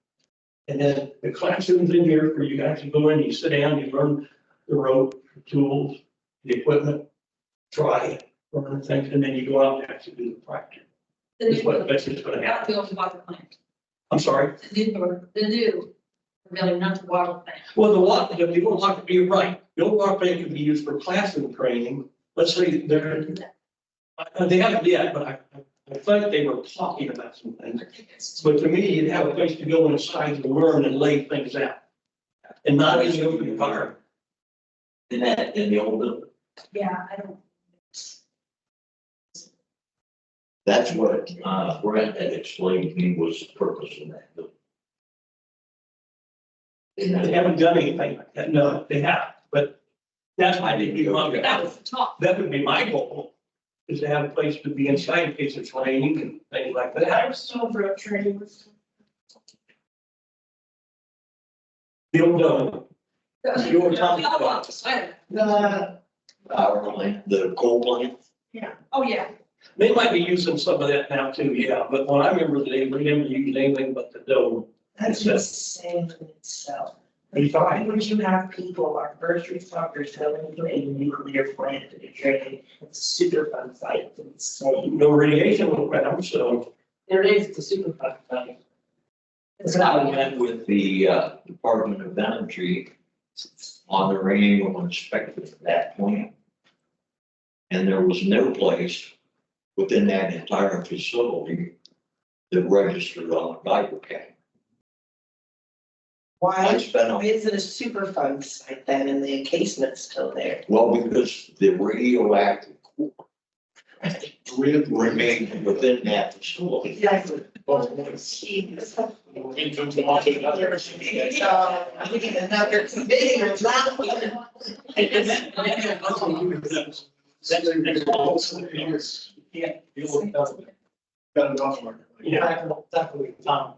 S3: And then the classrooms in here where you actually go in, you sit down, you learn the rope, the tools, the equipment, try, learn things, and then you go out and actually do the practice. That's what, that's just gonna happen.
S10: The old water plant,
S3: I'm sorry.
S10: the new, really not the water plant.
S3: Well, the water, the old water, you're right. The old water plant can be used for classroom training. Let's say they haven't yet, but I think they were talking about some things. But to me, you'd have a place to go inside to learn and lay things out. And not in the open environment.
S4: in the old building.
S10: Yeah, I don't.
S4: That's what, Brent had explained to me was the purpose of that building.
S3: They haven't done anything like that. No, they have, but that's why they do.
S10: That was the talk.
S3: That would be my goal, is to have a place to be inside in case of training and things like that.
S6: I was still for a training with.
S3: The old dome. You were talking
S10: The other
S3: about-
S10: one, the side.
S4: Power plant, the coal plant.
S10: Oh, yeah.
S3: They might be using some of that now too, yeah, but when I remember they never used anything but the dome.
S6: That's just saying in itself.
S3: It's
S6: Why
S3: fine.
S6: would you have people, our first responders, going to a nuclear plant to be trained? It's a Superfund site, it's so,
S3: No radiation around, so.
S6: there is the Superfund site. It's
S4: I
S6: not,
S4: went with the Department of Energy on their annual inspection at that point. And there was no place within that entire facility that registered on the Geiger counter.
S6: why
S4: I spent a
S6: is it a Superfund site then and the encasement's still there?
S4: Well, because the radioactive core remained within that facility.
S6: Exactly. Another committee or
S3: Yeah.
S8: Got it off market.
S3: Yeah, definitely. But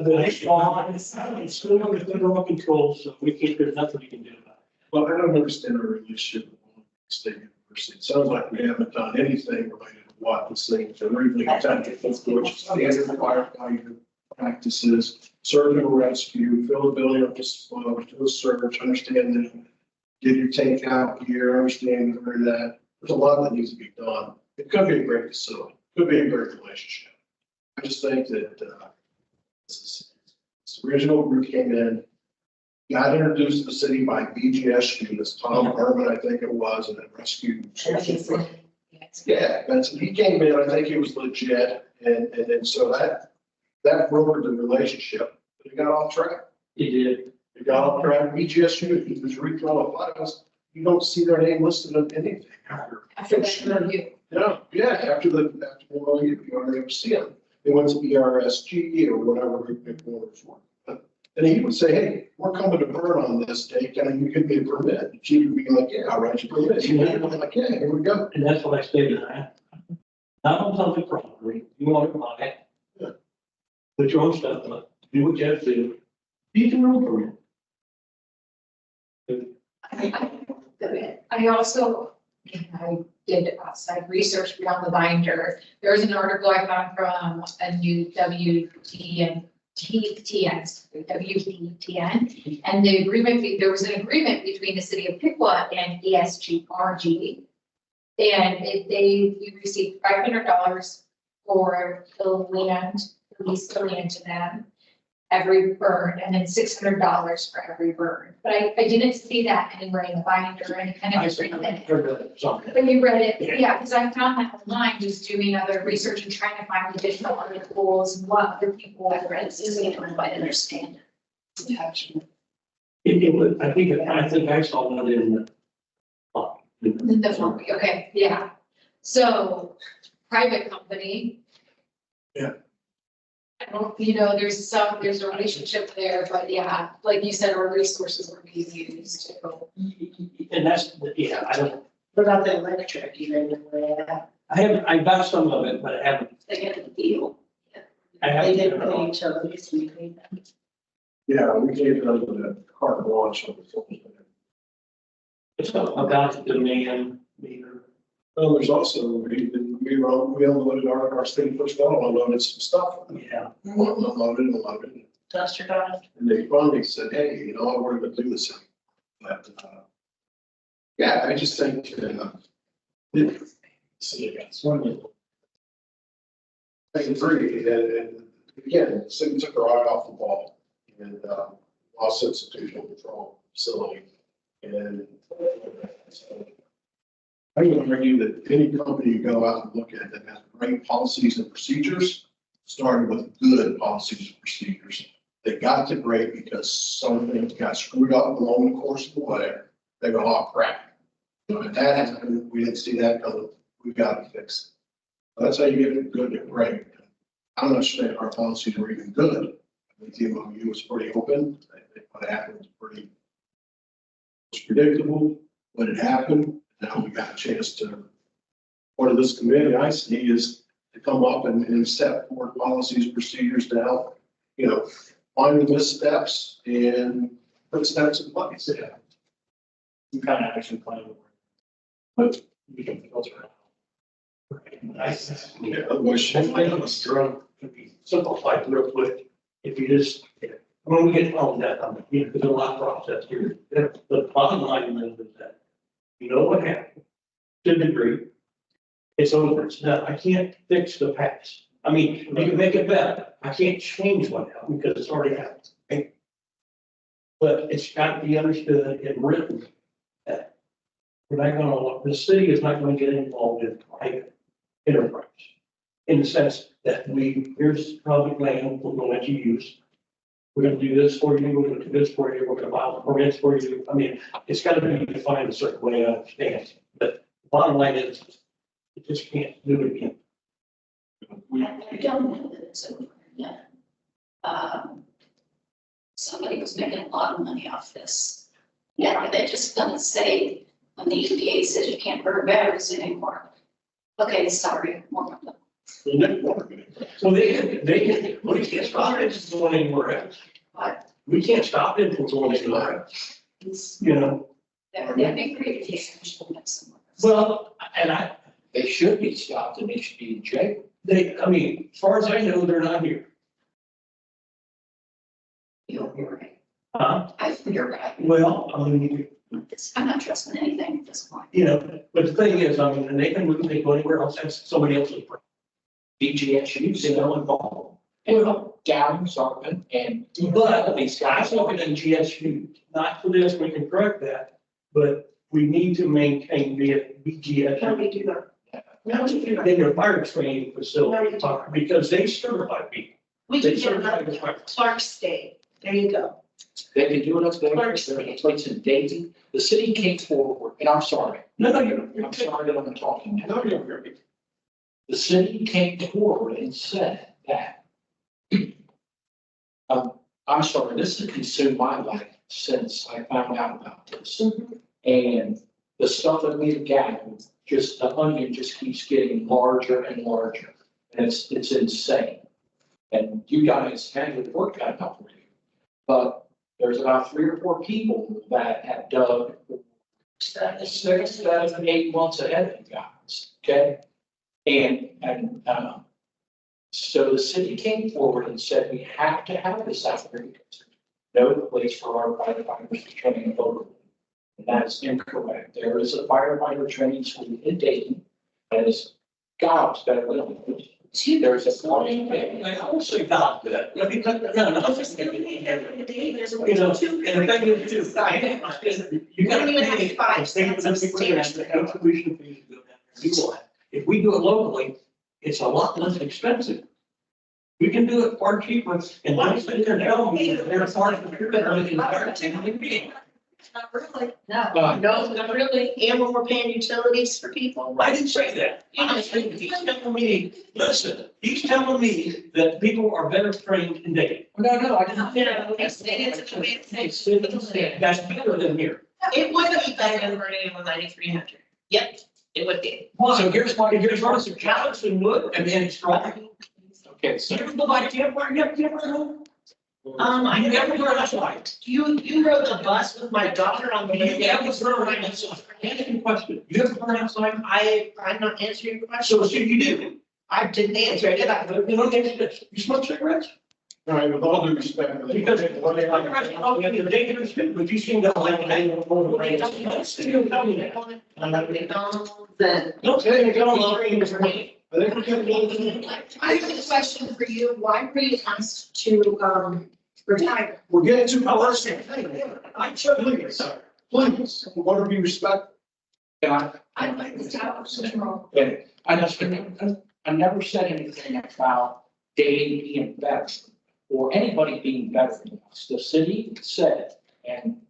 S3: the next one, it's still under federal control, so we can't, there's nothing we can do about it.
S8: Well, I don't understand our relationship with State University. It sounds like we haven't done anything related to what this thing, to really attempted, which standard firefighter practices, search and rescue, fill the building up with smoke, do a search, understand that, get your tank out here, understand that. There's a lot that needs to be done. It could be a great facility, could be a great relationship. I just think that, this original group came in, got introduced to the city by BGSU, this Tom Herman, I think it was, and then rescued. Yeah, that's, he came in, I think he was legit, and then so that brokered the relationship, but it got off track.
S3: He did.
S8: It got off track, BGSU, he was rethrowing files, you don't see their name listed on anything after.
S2: After that review.
S8: Yeah, after well, you don't ever see them. They went to ERSG or whatever group they were for. And he would say, hey, we're coming to burn on this date, can you give me a permit? The chief would be like, yeah, I'll write you a permit. He'd be like, yeah, here we go.
S3: And that's what I stated, not on public property, you want to buy it.
S8: Yeah.
S3: Put your own stuff on it, do what you have to do. You can rule for it.
S2: I also, I did outside research beyond the binder. There's an article I found from a new WTN, and the agreement, there was an agreement between the city of Piqua and ESG-RG. And we received $500 for the land, lease the land to them. every burn and then $600 for every burn. But I didn't see that anywhere in the binder or any kind
S3: I
S2: of
S3: see,
S2: agreement.
S3: something.
S2: But you read it, yeah, because I found that online, just doing other research and trying to find additional articles and what other people have read.
S7: This is, I don't quite understand.
S3: It was, I think I saw one in the.
S2: The phone, okay, yeah. So, private company.
S8: Yeah.
S2: I don't, there's a relationship there, but yeah, like you said, our resources are being used to.
S3: And that's, yeah, I don't,
S6: What about the electric, you know,
S3: I got some of it, but I haven't,
S7: They get the deal.
S6: they didn't pay utilities, we paid them.
S8: Yeah, we gave them the carte blanche on the phone.
S3: it's about the demand meter.
S8: Well, there's also, we unloaded our state personnel, unloaded some stuff.
S3: Yeah.
S8: Unloaded.
S6: Duster dive.
S8: And they finally said, hey, you know, we're gonna do this. But, yeah, I just think, see, it's one of thing three, and again, the city took their eye off the ball and, lost institutional control facility. And I would argue that any company you go out and look at that has great policies and procedures, started with good policies and procedures. They got to great because some things got screwed up along the course of the way. They go, oh crap. And that happened, we didn't see that coming, we've got to fix it. That's how you get from good to great. I'm not saying our policies were even good. I think the MOU was pretty open. I think what happened was predictable. What had happened, now we got a chance to, part of this committee I see is to come up and set forward policies, procedures to help, find the missteps and put steps in place.
S3: Yeah. Some kind of action plan. But we can filter it out. Nice.
S8: Yeah, otherwise,
S3: Drone could be simplified real quick. If you just, when we get on that, there's a lot of process here. The bottom line is that, you know what happened? To a degree. It's over, it's done. I can't fix the past. I mean, you can make it better. I can't change what happened because it's already happened. Okay? But it's got to be understood and written that we're not gonna, the city is not gonna get involved in private enterprise. In the sense that here's public land we're going to use. We're gonna do this for you, we're gonna do this for you, we're gonna file permits for you. I mean, it's gotta be defined a certain way, I understand. But bottom line is, you just can't do it again.
S7: I don't know that it's over yet. Somebody was making a lot of money off this. Yeah, are they just gonna say, when the EPA says you can't burn batteries anymore? Okay, sorry, more of them.
S3: So we can't stop it from going anywhere else.
S7: But
S3: We can't stop it from going anywhere else,
S7: it's,
S3: Yeah,
S7: they're big creative somewhere.
S3: well,
S4: They should be stopped and they should be in jail.
S3: as far as I know, they're not here.
S7: You're right. You're right.
S3: Well,
S7: I'm not trusting anything at this point.
S3: but the thing is, and they can move, they go anywhere else, that's somebody else's problem.
S4: BGSU, they don't involve. Down, Sarpin, and.
S3: But I'm looking at GSU, not for this, we can correct that, but we need to maintain the
S7: How do
S3: BGSU.
S7: we do that?
S3: They are fire training facility, because they certify people.
S10: We
S3: They
S10: can get
S3: certify
S10: another
S3: the fire.
S10: Clark State. There you go.
S4: They can do it up there,
S10: Clark
S4: there's a place in Dayton. The city came forward, and I'm sorry,
S3: No,
S4: I'm sorry that I'm talking now.
S3: No, you're.
S4: The city came forward and said that. I'm sorry, this has consumed my life since I found out about this. And the stuff that we've gathered, the onion just keeps getting larger and larger. And it's insane. And you guys handle the work cut out for you. But there's about 3 or 4 people that have dug 6, 7, 8 months ahead of you guys, okay? And so the city came forward and said, we have to have this out here because there's no place for our firefighters to train locally. And that is incorrect. There is a firefighter training school in Dayton that is God's better than it.
S2: There's a
S3: I will say not that. I mean, no, I'm just thinking. You know, and the thing is too, you gotta pay. Tuition fees to go down there and do all that. If we do it locally, it's a lot less expensive. We can do it far cheaper, and I'm sitting there telling me that they're far better than the
S10: Not really.
S2: No.
S6: No, not really, and when we're paying utilities for people.
S3: I didn't say that. I'm saying he's telling me, listen, he's telling me that people are better trained in Dayton.
S2: No, I didn't.
S3: That's better than here.
S6: It would be better than running on 9,300. Yep, it would be.
S3: So here's our suggestion, wood, and then strong.
S2: Okay,
S3: So you go by Campfire, you never know.
S6: I
S3: You never
S6: never,
S3: know that's right.
S6: you rode the bus with my daughter on the way.
S3: Yeah, I was running outside. Answer your question. You ever run outside?
S6: I'm not answering your question.
S3: So you do.
S6: I didn't answer it, did I?
S3: You know, you smoke cigarettes?
S8: All right, with all due respect.
S3: Because the dangerous too, but you seem to like. Still tell me that.
S6: Then.
S3: Don't say you don't love
S8: I think we're getting.
S2: I have a question for you. Why were you asked to, retire?
S8: We're getting too personal.
S3: I certainly, sorry.
S8: Please, we want to be respectful.
S2: I'd like to tell you.
S11: Okay, I never said anything about Dayton being better or anybody being better than us. The city said, and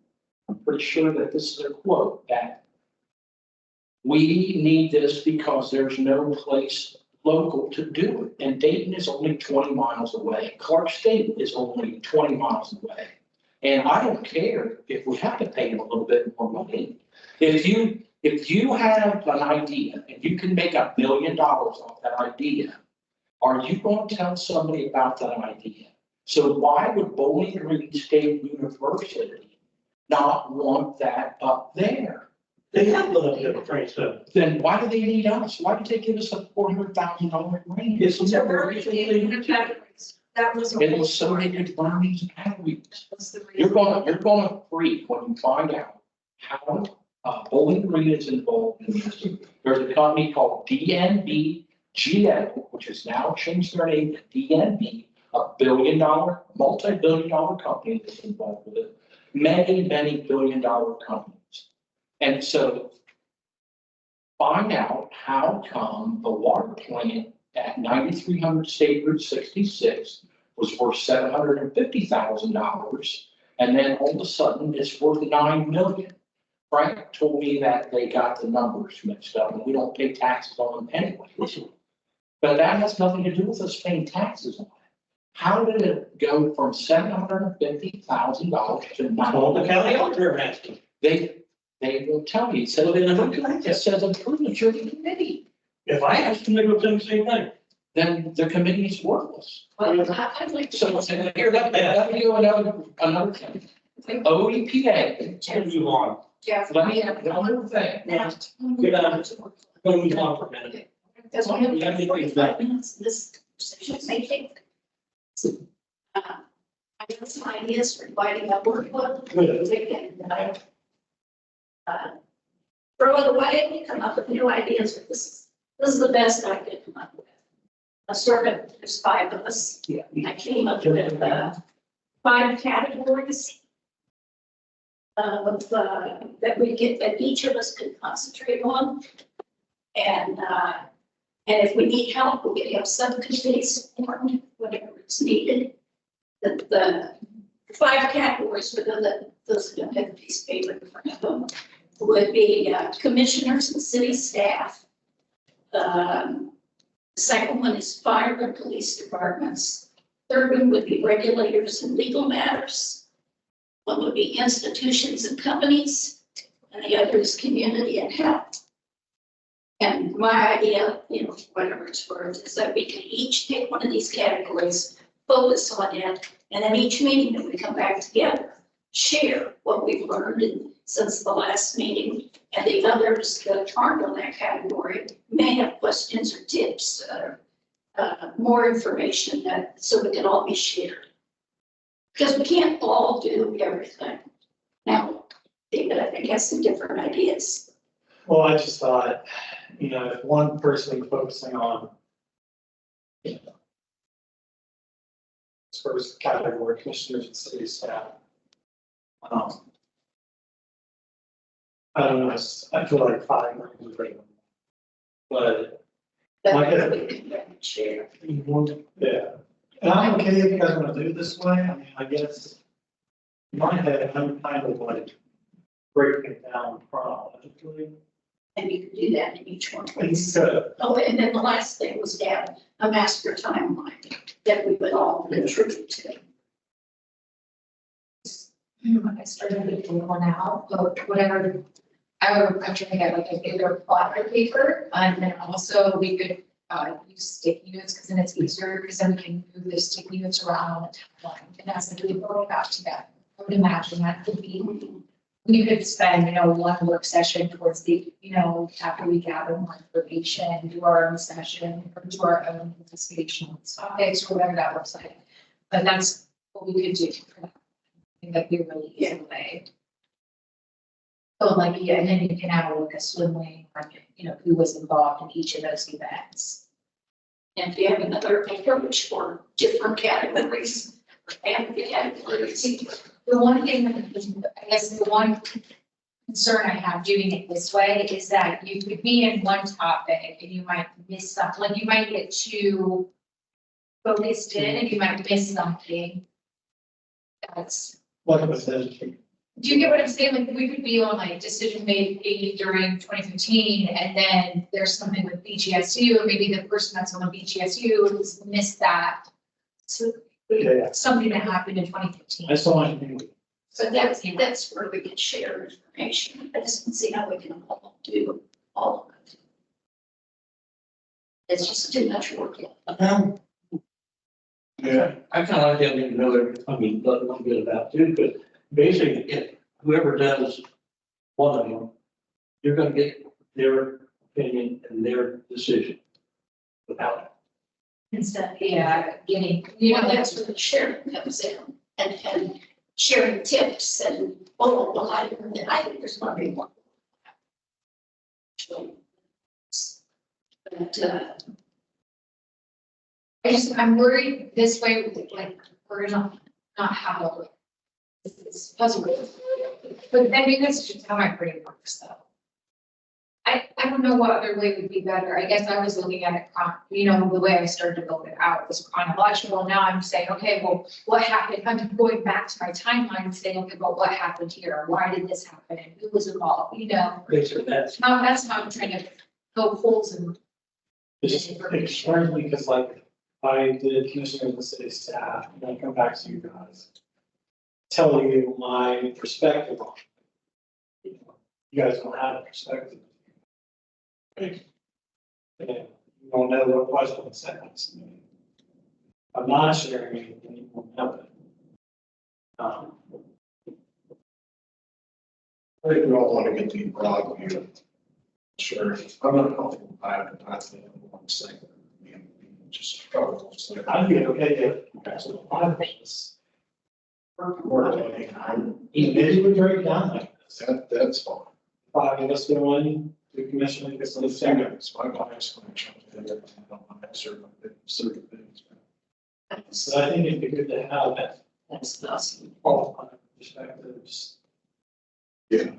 S11: I'm pretty sure that this is a quote, that we need this because there's no place local to do it. And Dayton is only 20 miles away. Clark State is only 20 miles away. And I don't care if we have to pay them a little bit more money. If you have an idea and you can make $1 million off that idea, are you going to tell somebody about that idea? So why would Bowling Green State University not want that up there?
S3: They have a little bit of a train stuff.
S11: Then why do they need us? Why did they give us a $400,000 grant?
S3: It's
S10: Temporary categories. That was.
S11: It was so they could learn these categories.
S10: Was the reason.
S11: You're gonna freak when you find out how Bowling Green is involved in this. There's a company called DNB GL, which has now changed their name to DNB, $1 billion, multi-billion-dollar company that's involved with it. Many billion-dollar companies. And so find out how come the water plant at 9300 State Route 66 was worth $750,000, and then all of a sudden it's worth $9 million. Frank told me that they got the numbers mixed up, and we don't pay taxes on them anyway. But that has nothing to do with us paying taxes on it. How did it go from $750,000 to
S3: All the
S11: $9
S3: county
S11: million?
S3: auditor has to.
S11: They will tell you. It says, it says improvement, you're the committee.
S3: If I ask them, they will tell me the same thing.
S11: Then the committee is worthless.
S2: Well, I'd like to.
S11: So here, let me do another thing. OEPA,
S3: Can move on.
S2: Jeff,
S11: let me have one more thing.
S2: Now.
S3: Good, Go move on for a minute.
S2: Because one of the this decision making.
S7: I got some ideas for dividing up workload.
S3: Good.
S7: Throw it away, come up with new ideas. This is the best I could come up with. I started, there's 5 of us.
S3: Yeah.
S7: I came up with 5 categories that we get, that each of us could concentrate on. And if we need help, we can have subcommittees formed, whatever is needed. The 5 categories, for those who don't have a piece of paper in front of them, would be commissioners and city staff. The second one is fire and police departments. Third one would be regulators and legal matters. One would be institutions and companies, and the other is community and health. And my idea, whatever it's worth, is that we can each take one of these categories, focus on it, and in each meeting that we come back together, share what we've learned since the last meeting, and the others that aren't on that category may have questions or tips, more information so it can all be shared. Because we can't all do everything. Now, David, I think, has some different ideas.
S5: Well, I just thought, if one person focusing on First category, commissioners and city staff. I don't know, I feel like 5 is great. But,
S7: But
S5: Like
S7: I really can share.
S5: yeah, and I'm okay if you guys wanna do it this way, I mean, I guess. In my head, I'm kind of like breaking it down chronologically.
S7: And you can do that in each one.
S5: And so,
S7: Oh, and then the last thing was to have a master timeline that we would all contribute to.
S2: I started to do one out, but whatever. I'm trying to get like a bigger plotter paper, and then also we could, use sticky notes, because then it's easier, because then we can move the sticky notes around on the timeline, and as we go back to that. I would imagine that could be, we could spend, one work session towards the, after we gather more information, do our own session, or do our own investigation topics, or whatever that looks like. But that's what we could do for that. I think that'd be a really easy way. So like, yeah, and then you can have like a swim lane, like, who was involved in each of those events.
S7: And if you have another approach for different categories, and the categories.
S2: The one thing, I guess the one concern I have doing it this way is that you could be in one topic and you might miss something, like you might get too focused in and you might miss something. That's,
S5: like I said,
S2: do you get what I'm saying? Like, we could be on like decision made during 2015, and then there's something with BGSU, and maybe the person that's on the BGSU has missed that. So,
S5: yeah,
S2: something that happened in 2015.
S5: I saw it.
S7: So that's where we can share information. I just don't see how we can all do all of it. It's just too much work.
S8: Yeah,
S11: I kind of like having another, a little bit about too, but basically, if whoever does one of them, you're gonna get their opinion and their decision without.
S2: Instead, yeah, getting,
S7: That's where the sharing comes in and sharing tips and, well, I think there's not be one. But,
S2: I'm worried this way, like, we're gonna not have a, this puzzle. But then maybe that's just how my brain works though. I don't know what other way would be better. I guess I was looking at it, the way I started to build it out was chronological. Now I'm saying, okay, well, what happened? I'm going back to my timeline and saying, okay, well, what happened here? Why did this happen? And who was involved?
S5: Basically, that's,
S2: That's how I'm trying to poke holes in.
S5: it's extremely, because like, I did commissioner of the city staff, and I come back to you guys. Tell you my perspective on it. You guys don't have a perspective. And you don't know what question sentence. I'm not sharing anything, you won't know it.
S8: I think we all want to get the broad view. Sure, I'm not comfortable with that, but that's the one second. Just struggle.
S5: I'd be okay if that's what I was. Maybe we break it down like this.
S8: That's fine.
S5: 5 of us go in, the commissioner gets the second.
S8: It's my bias when I jump in there, I don't want to certain things.
S5: So I think it'd be good to have that.
S7: that's
S5: All perspectives.
S8: Yeah.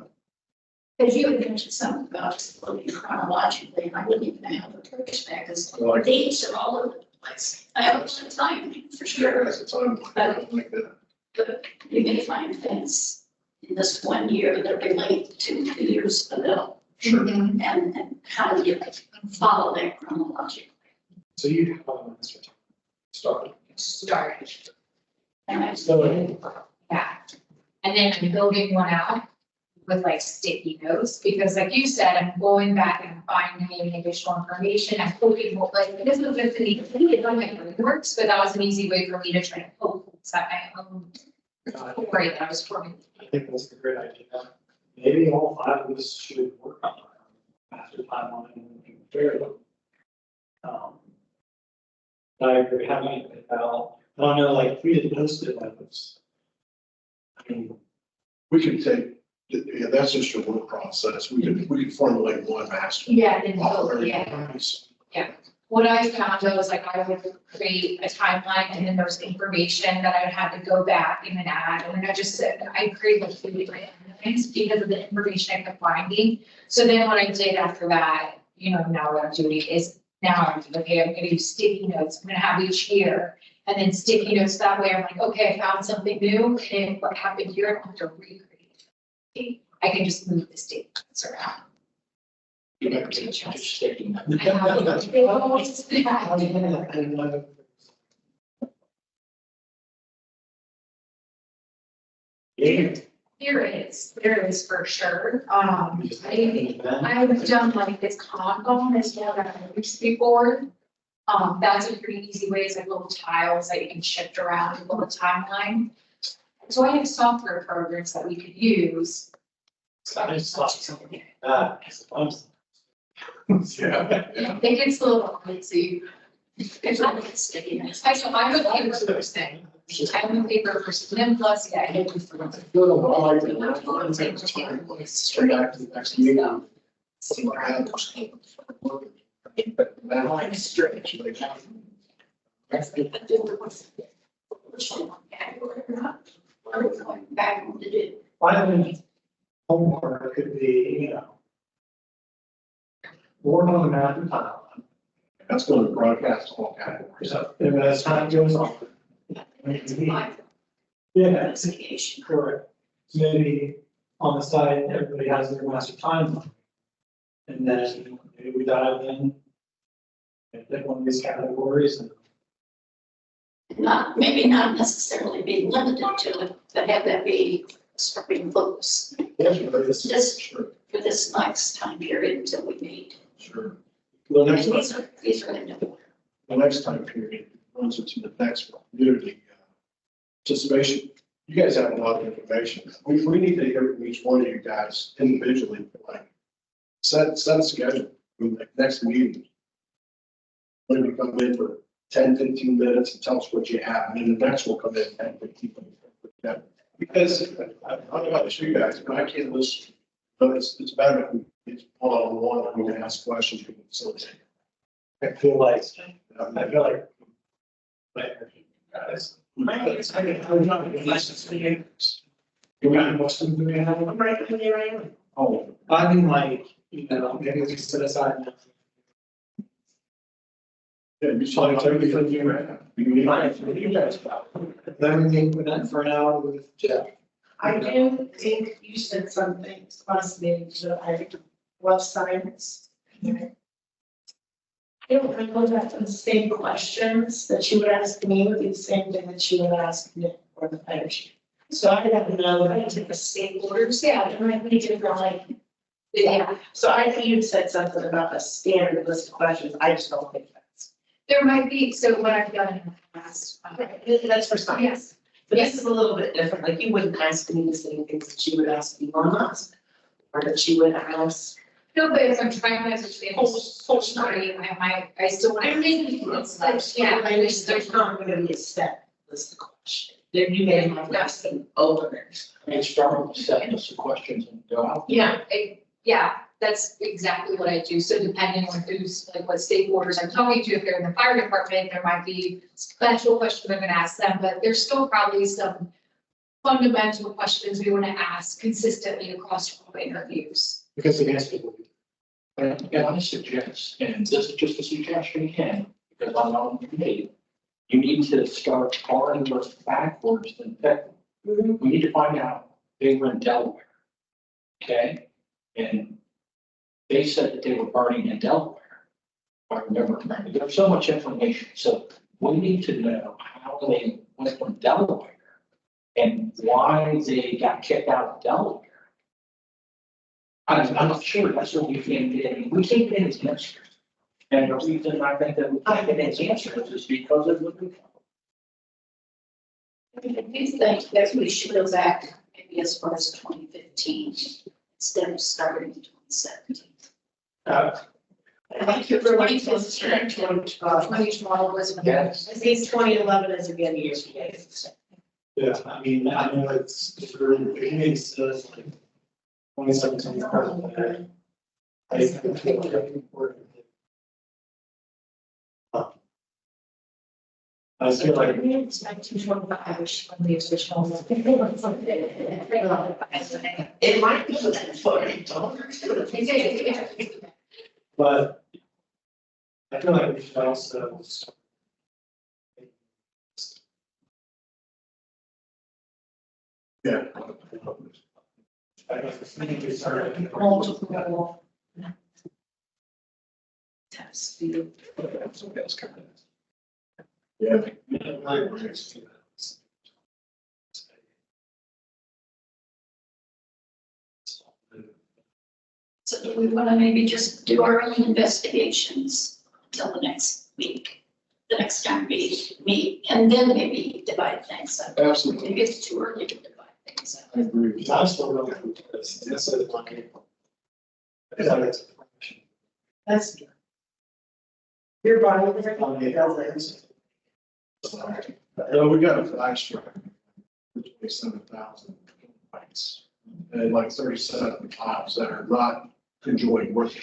S7: because you had mentioned something about looking chronologically, and I wouldn't even have the perspectives.
S8: Like,
S7: Dates are all over the place. I have a lot of time, for sure.
S8: as a time, I don't like that.
S7: But you may find things in this one year that relate to 2 years ago.
S8: Sure.
S7: And how do you follow that chronologically?
S5: So you have an answer to start.
S2: Start.
S7: And
S5: So
S2: Yeah. And then I'm building one out with like sticky notes, because like you said, I'm going back and finding additional information. I'm hoping, like, this was just an easy, I don't know how it works, but that was an easy way for me to try to poke at my own story that I was forming.
S5: I think that's a great idea. Maybe all 5 of us should work on our master timeline and compare them. I agree, having it about, I don't know, like, if we did post it like this. I mean,
S8: We could take, yeah, that's just a work process. We could formulate one master.
S2: Yeah, then,
S8: All very
S2: yeah,
S8: nice.
S2: what I found was like I would create a timeline and then there's information that I would have to go back and then add. And then I just said, I created like 3 different things because of the information I kept finding. So then what I did after that, now what I'm doing is now I'm okay, I'm gonna use sticky notes. I'm gonna have each year and then sticky notes. That way I'm like, okay, I found something new and what happened here, I don't have to recreate it. I can just move the sticky notes around.
S11: You might be just taking that.
S2: There is for sure. I've done like this Kanban as well that I used before. That's a pretty easy way, it's like little tiles that you can shift around and build a timeline. So I have software programs that we could use.
S5: I just thought something like that, I suppose.
S8: Yeah.
S2: It gets a little crazy. It's not like sticky. I'm a paper person. I'm a paper person, then plus, yeah. I hate to forget.
S8: Straight back to the next meeting. See what happens. But that line is stretched.
S7: Back to do.
S5: Finally, homework could be, work on the map and timeline.
S8: That's going to broadcast all categories.
S5: So, and as time goes on.
S7: My
S5: Yeah,
S7: investigation.
S5: correct. Maybe on the side, everybody has their master timeline. And then maybe we dive in. And pick one of these categories and.
S7: Maybe not necessarily be limited to it, but have that be a starting focus
S8: Yes, sure,
S7: for this next time period until we meet.
S8: sure. The next,
S7: These are important.
S8: the next time period runs into the next community participation. You guys have a lot of information. We need to hear from each one of you guys individually, like, set a schedule for the next meeting. When you come in for 10, 15 minutes and tell us what you have, and then the next will come in 10, 15 minutes. Yeah. Because I don't know about you guys, but I can't listen. But it's better if it's one-on-one, and we can ask questions, we can facilitate.
S5: I feel like.
S8: Guys.
S5: I'm not gonna license the acres. You got Boston, do we have one right here, I am? Oh, I mean, like, maybe we set aside.
S8: Yeah, you saw it everything you ran. You guys about.
S5: Then we meet with that for an hour with Jeff.
S6: I do think you said something last meeting, so I love science. I don't know that the same questions that you would ask me would be the same thing that you would ask Nick or the fire chief. So I don't know, I took the state orders, yeah, there might be different, like, yeah. So I think you said something about a standard list of questions, I just don't think that's.
S2: There might be, so what I've done in the past.
S6: That's for science.
S2: Yes,
S6: But this is a little bit different, like you wouldn't ask me the same things that you would ask Elon Musk. Or that you would ask.
S2: no, but if I'm trying to understand the whole story, I still want to. It's like, yeah,
S6: I wish there's not gonna be a set list of questions. There you may have asked them over.
S11: I mean, start with setting us some questions and go out.
S6: Yeah.
S2: Yeah, that's exactly what I do. So depending on who's, like what stakeholders I'm talking to, if they're in the fire department, there might be special questions I'm gonna ask them, but there's still probably some fundamental questions we want to ask consistently across all interviews.
S5: Because the answer will be.
S11: And I suggest, and this is just a suggestion again, because I'm on the committee, you need to start farther backwards than that. We need to find out they were in Delaware. Okay? And they said that they were burning in Delaware. If I remember correctly. There's so much information. So we need to know how they went from Delaware and why they got kicked out of Delaware. I'm not sure, that's what we can't get in, we can't get his answers. And the reason I think that we can't get his answers is because of what we.
S7: I do think that we should go back maybe as far as 2015 instead of starting in 2017.
S6: I think you're for 2015, 2012.
S2: 2012 was.
S11: Yes.
S6: I think 2011 is a good year.
S5: Yeah, I mean, I know it's really beginning, so it's like 2017. I think it's important. I feel like
S2: It's like 225 when the official.
S4: It might be that funny, don't
S5: but I feel like we should also.
S8: Yeah.
S5: I think we started.
S2: Multiple. Test view.
S8: Yeah.
S7: So do we want to maybe just do our own investigations until the next week, the next time we meet, and then maybe divide things up?
S8: Absolutely.
S7: Maybe it's too early to divide things up.
S8: I agree with you.
S5: I'm still really good with this. This is like. I feel like it's.
S6: That's. Your body.
S8: No, we got a flash drive, 27,000 bytes, and like 37 files that are not enjoying working.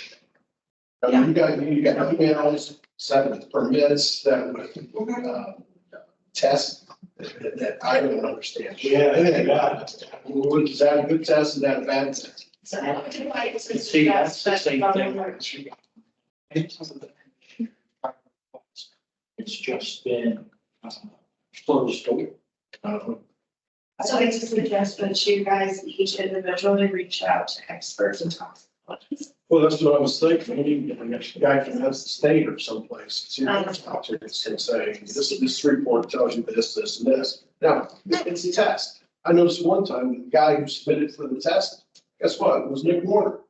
S8: You got emails, 7 permits that would, test that I don't understand.
S5: Yeah.
S8: Is that a good test? Is that a bad test?
S6: So I don't know why it's.
S11: See, that's the same thing. It's just been closed door.
S6: So I just suggest that you guys each individually reach out to experts and talk.
S8: Well, that's what I was thinking. We need a guy from the state or someplace. See, talk to us and say, this report tells you this, this, and this. Now, it's a test. I noticed one time, the guy who submitted for the test, guess what? It was Nick Warner.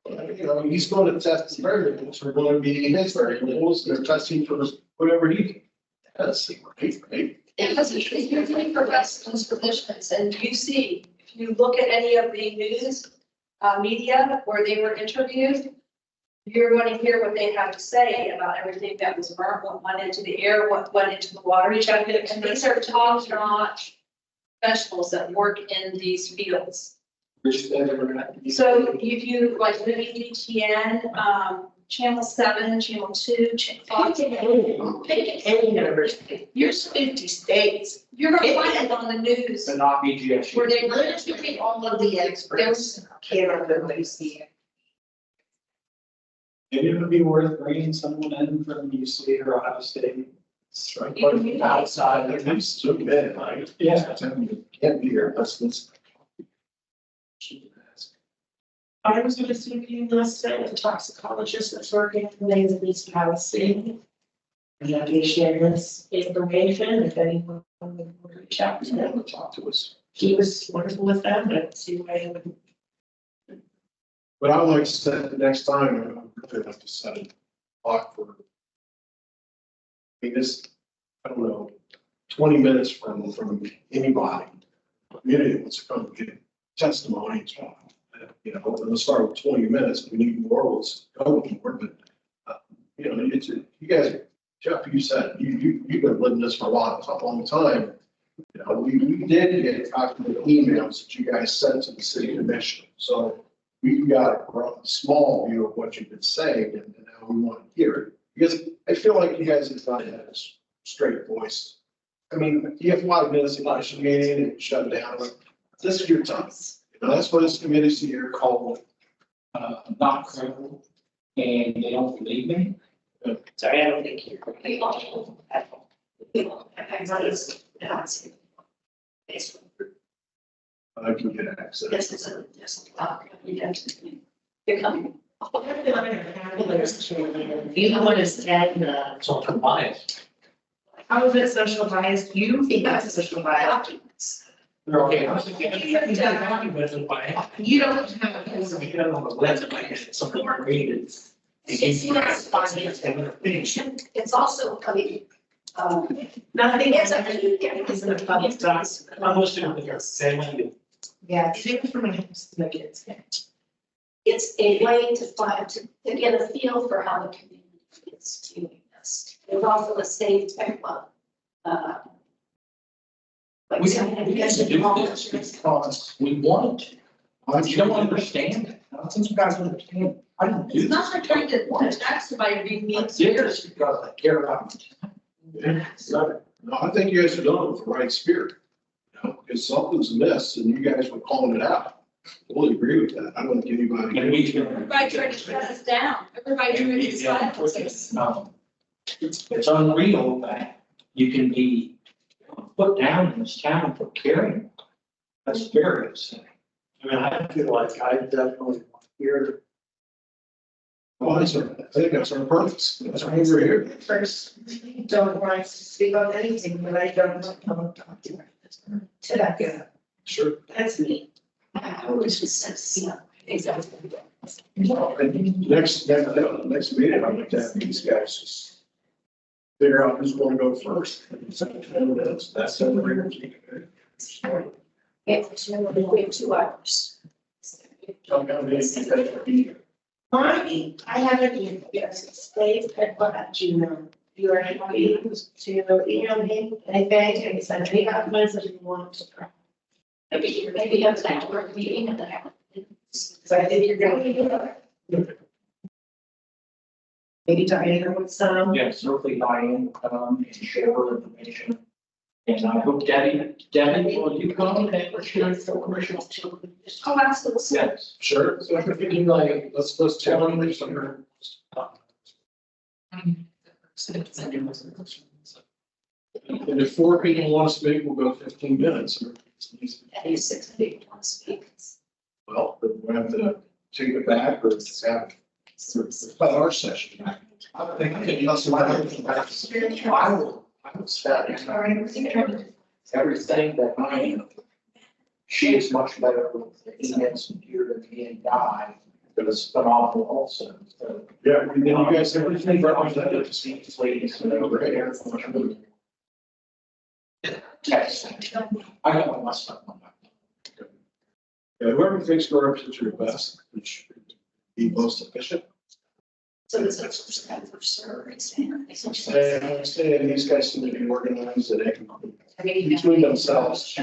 S8: You know, he's going to test the variables. We're going to be his variables. They're testing for whatever he does. Right?
S7: It was usually for Weston's positions, and
S10: You see, if you look at any of the news, media where they were interviewed, you're going to hear what they have to say about everything that was burnt, what went into the air, what went into the water. And these are top-notch professionals that work in these fields. So if you, like, WBTN, Channel 7, Channel 2, Fox.
S6: Any university.
S7: Here's 50 states.
S10: You're going to find it on the news
S11: But not BGS.
S10: where they literally all of the experts.
S6: Can't really see it.
S5: Maybe it would be worth bringing someone in from UC or Ohio State.
S8: Right.
S10: You can be
S8: Outside, at least 2 minutes, right?
S5: Yeah.
S8: Can't be here. That's.
S6: I was going to see you yesterday with a toxicologist that's working in the Elizabeth Palisade. And I'll be sharing this information if anyone would reach out to them.
S8: Talk to us.
S6: He was wonderful with them, but see why it would.
S8: But I would like to set the next time, I'm going to have to set a clock for. I mean, this, I don't know, 20 minutes from anybody. Community wants to come get testimony. You know, let's start with 20 minutes. We need more, let's go with more, but, you know, it's, you guys, Jeff, you said, you've been living this for a long time. You know, we did get copies of emails that you guys sent to the city commission. So we've got a small view of what you've been saying and how we want to hear it. Because I feel like you guys have not had a straight voice. I mean, you have 5 minutes of election meeting and shut it down. This is your time. And that's what this committee's here called.
S11: Not credible, and they don't believe me.
S6: Sorry, I don't think you're.
S7: People, everybody's,
S8: I can get access.
S7: this is you're coming.
S6: You know what is that,
S11: Social bias.
S6: how is it social bias? You think that's social bias?
S7: Documents.
S11: Okay.
S6: You don't have.
S11: Something read
S7: It's also, I mean,
S6: Nothing
S7: it's
S6: is.
S7: a,
S6: Isn't a public document.
S11: I'm listening to their family.
S6: Yeah. It's from my house to make it.
S7: it's a way to find, to get a feel for how the community is viewing this. There's also a state template. Like,
S11: We have to do this because we want to. You don't understand it. I don't think you guys understand. I don't do
S10: It's not
S11: this.
S10: like trying to attack somebody to be mean.
S11: I did this because I care about my town. So,
S8: No, I think you guys are doing it with the right spirit, you know, because something's amiss and you guys were calling it out. Totally agree with that. I don't think anybody.
S11: And we can.
S10: Everybody tried to shut us down. Everybody tried to silence us.
S11: It's unreal that you can be put down in this town for caring. That's very upsetting.
S5: I mean, I feel like I definitely want to hear.
S8: Well, I think that's our purpose. That's why we're here.
S6: First, don't want to speak on anything, but I don't want to come and talk to that guy.
S8: Sure.
S6: That's me.
S7: I was just saying, exactly.
S8: Next meeting, I'd like to have these guys just figure out who's going to go first. That's the real key.
S7: We have 2 hours.
S6: Mommy, I haven't even, yes, Dave had what you are happy to email me, anything, and he said, we have plans that you want to.
S7: Maybe have an hour meeting and then have.
S6: So I think you're going. Maybe Diana with some.
S11: Yeah, certainly Diane will come and share her information. And I hope Debbie, will you come and share your commercial?
S10: Oh, absolutely.
S11: Yes.
S8: Sure. So if we can, like, let's tell them there's some. And if 4 people want to speak, we'll go 15 minutes.
S7: At least 6 people want to speak.
S8: Well, we'll have to take it back or have our session back. I think
S11: I would start everything that I am. She is much better with emails and here than me and Guy, but it's phenomenal also. So,
S8: Yeah, and then you guys have everything represented.
S11: please, over here. Yes. I got my stuff on that.
S8: Yeah, whoever thinks your represents your best, which be most efficient.
S7: So it's a first server,
S8: And I'm saying these guys seem to be organized and they can between themselves.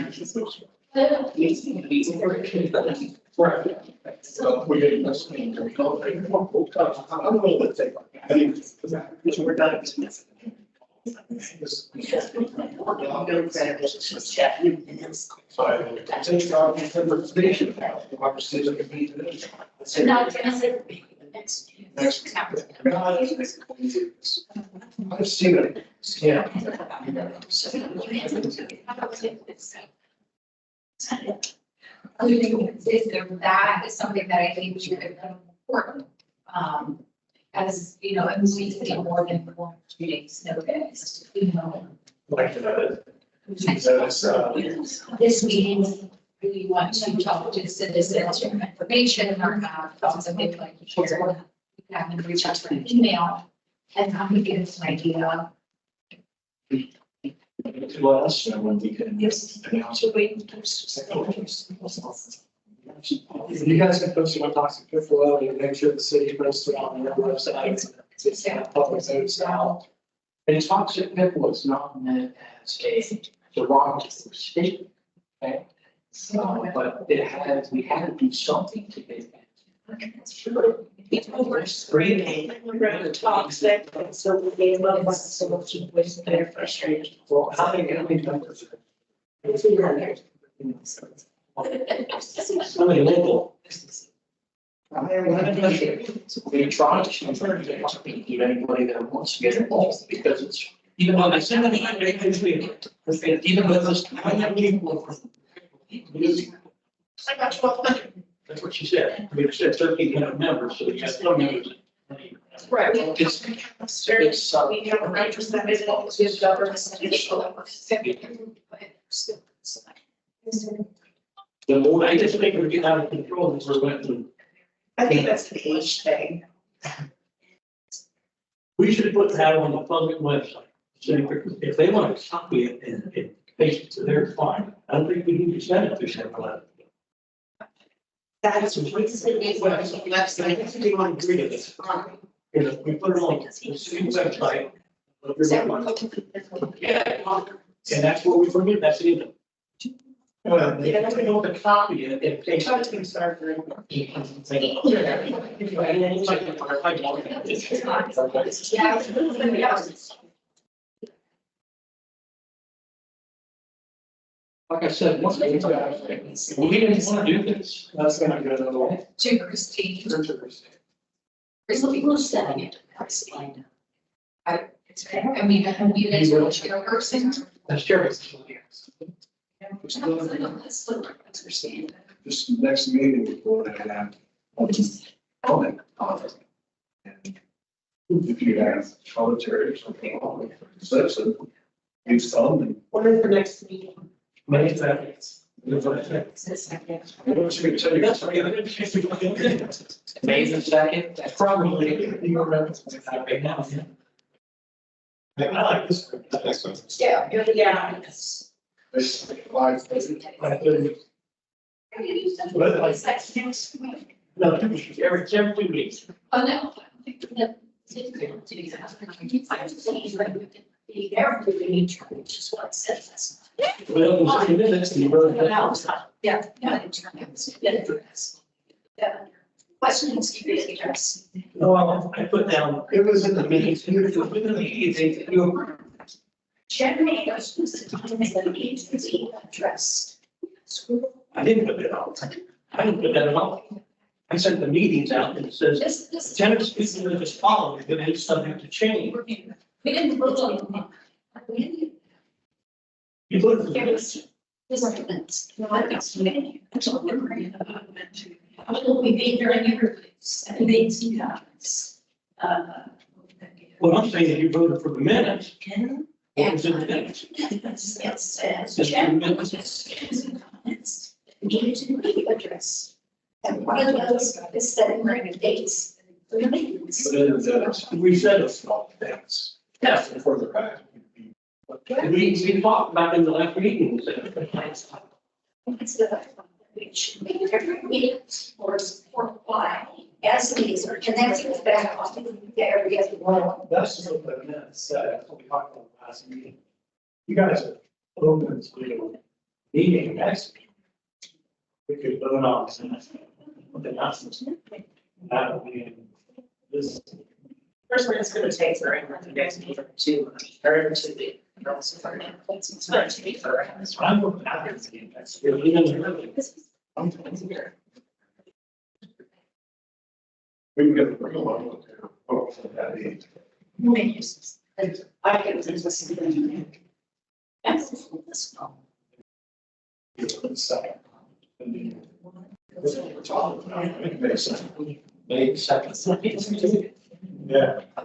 S8: Right. So we get this thing. I'm a little bit thick. I think. We're done. So I take our interpretation. Conversation can be today.
S7: Not gonna say next.
S8: Next. I've seen it. Yeah.
S2: That is something that I think should be important. As, you know, it needs to be more than 1 days notice, you know.
S5: Like,
S2: This meeting, we want to talk to citizens for information or have thoughts that they'd like to share. We can have them reach out to an email and I'm gonna give us an idea.
S11: To us, and when we can announce it.
S5: you guys can post it on Toxic Piffalo, and make sure the city posts it on their website. It's public notice now.
S11: And toxic people is not meant as a derogatory statement, okay? So, but we had to do something to get that.
S6: People were screaming, we were toxic, and so we gave up on so much voice and their frustration.
S5: Well, how they get me done?
S11: Somebody local. We try to keep anybody that wants to get involved because it's, even though they send it, even though this.
S6: I got 1,200.
S11: That's what she said. I mean, it said 1,300 members, so you got no members.
S6: Right.
S11: It's,
S6: We have a representative, we have government.
S11: the more, I just think we're getting out of control as we're going through.
S6: I think that's an age thing.
S3: We should put that on the public website. So if they want to copy it and paste it to their fine, I don't think we need to send it to someone.
S6: That's. Website, do you want to agree to this?
S3: If we put it on the city website, and that's what we forget, that's it.
S6: Well, they don't know the copy, if they try to start.
S2: Yeah.
S11: Like I said, we didn't want to do this.
S5: That's gonna go.
S2: To Christine.
S7: Who's setting it? Explain.
S2: I mean, you guys are chairperson.
S11: That's Jerry's.
S7: Let's look, let's understand.
S8: This next meeting, we're going to have comment. And if you have commentary or something, citizen, please tell them.
S6: What is the next meeting?
S3: May seconds.
S2: It's the second.
S8: What should we tell you?
S11: May the second, that's probably.
S3: Your reference right now. I like this.
S8: Next one.
S7: Yeah, yeah.
S8: It's 5:30.
S3: But like,
S7: That's next week.
S3: no, every 2 weeks.
S2: Oh, no.
S7: Be every week, which is what it says.
S3: Well, it's 2 minutes, you wrote it down.
S7: Yeah. Questions, community address.
S3: Well, I put down, it was in the meetings, within the meetings, you
S7: Generate those specific needs to be addressed.
S3: I didn't put that on. I didn't put that on. I sent the meetings out and it says,
S7: This.
S3: Jennifer speaking of this following, but it's subject to change.
S7: We didn't vote on it.
S3: You look.
S7: This ordinance, what it's made, that's all we're bringing about. We made during interviews, and made some comments.
S3: Well, I'm saying that you voted for the minutes. What was in the minutes?
S7: Yes, yes,
S3: Just
S7: Jen,
S3: 2 minutes.
S7: questions and comments needed to be addressed. And one of those is setting dates for the meetings.
S8: But in the minutes,
S3: We said it's not that.
S8: yes, for the fact.
S3: We talked about in the last meeting. We said,
S7: It's the, which we every week or why, as these are, and that's it, back off to every other one.
S5: That's what the minutes said, that's what we talked about last meeting. You guys are open to meeting next week. We could vote on something else. That would be in this.
S6: First, we're just gonna take for it, the next meeting to, or to the. It's not to be for.
S3: I'm looking at it. That's really early.
S8: We can get the real one. Oh, for that age.
S7: I can just listen to them. That's this one.
S8: Second. That's what we're talking about. It makes sense.
S11: May second.
S5: Yeah.
S2: I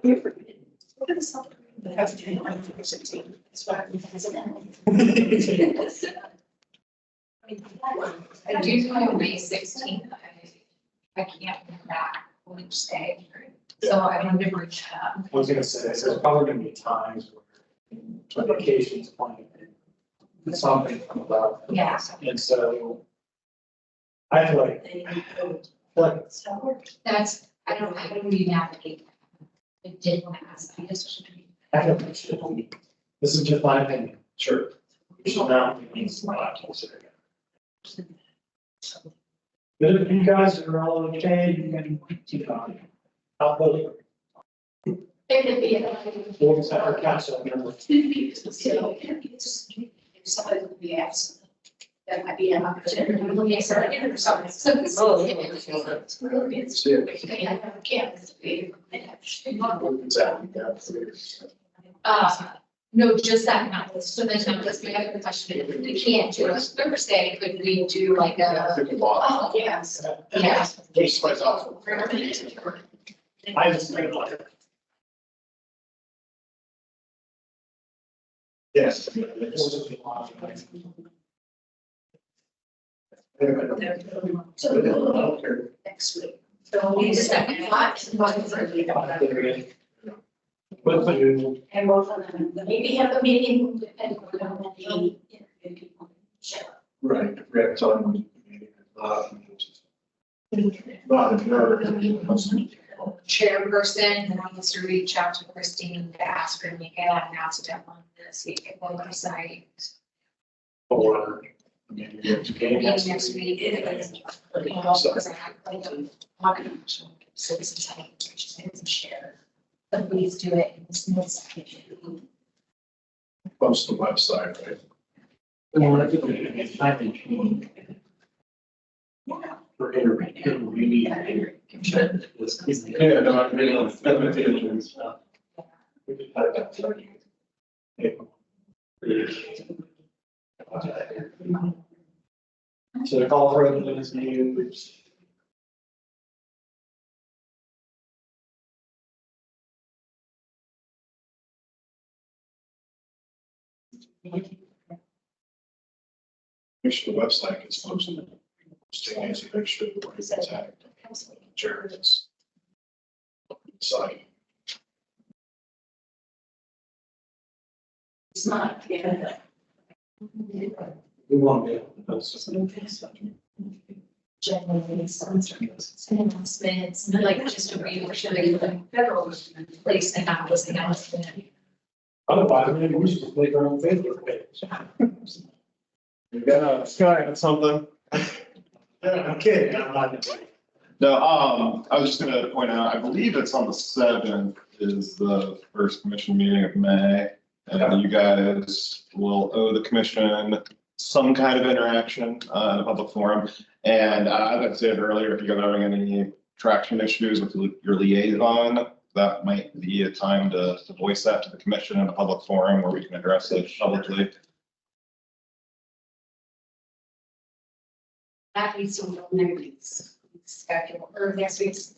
S2: do know May 16th. I can't come back which day. So I wanted to bring that up.
S5: I was gonna say, there's probably gonna be times where vacations planned. Something comes up.
S2: Yeah.
S5: And so. I feel like,
S2: That's, I don't, how do we navigate that? I didn't ask, I just.
S5: I feel like it should be, this is just my opinion.
S8: Sure.
S5: We should not be considered. But if you guys are all okay, you can keep on. I'll vote.
S7: It could be a.
S5: We'll set our council member.
S7: Somebody would be absent. That might be an opportunity. Yes, or something. So this is. It's really, it's. I can't.
S2: No, just that night, so there's no, just we have a question, we can't do a Thursday, could we do like a?
S7: Oh, yes.
S2: Yeah.
S8: Just my thoughts.
S5: I just think like it.
S8: Yes.
S7: So next week. So we just have and we'll maybe have a meeting depending on how many people show up.
S8: Right, if we have time. Not
S2: Chairperson wants to reach out to Christine to ask her to make an announcement on this, we can go to site.
S8: Or.
S2: Maybe next week. Share. But please do it in this.
S8: Post the website, right? For intermediate.
S1: Yeah, no, I mean, limitations.
S5: So the call for open is new.
S8: Make sure the website gets posted. Stay easy, make sure the right contact. Jared's site.
S7: It's not, yeah.
S3: We want to be able to post.
S2: Generally, announcements, like just a regular federal place announcement.
S3: Otherwise, maybe we should just make our own Facebook page.
S1: Can I add something?
S3: I'm kidding, I'm not.
S1: No, I was just gonna point out, I believe it's on the 7th is the first commission meeting of May. And you guys will owe the commission some kind of interaction in a public forum. And as I said earlier, if you're having any traction issues with your liaison, that might be a time to voice that to the commission in a public forum where we can address it publicly.
S2: That needs to be next week's schedule, or next week's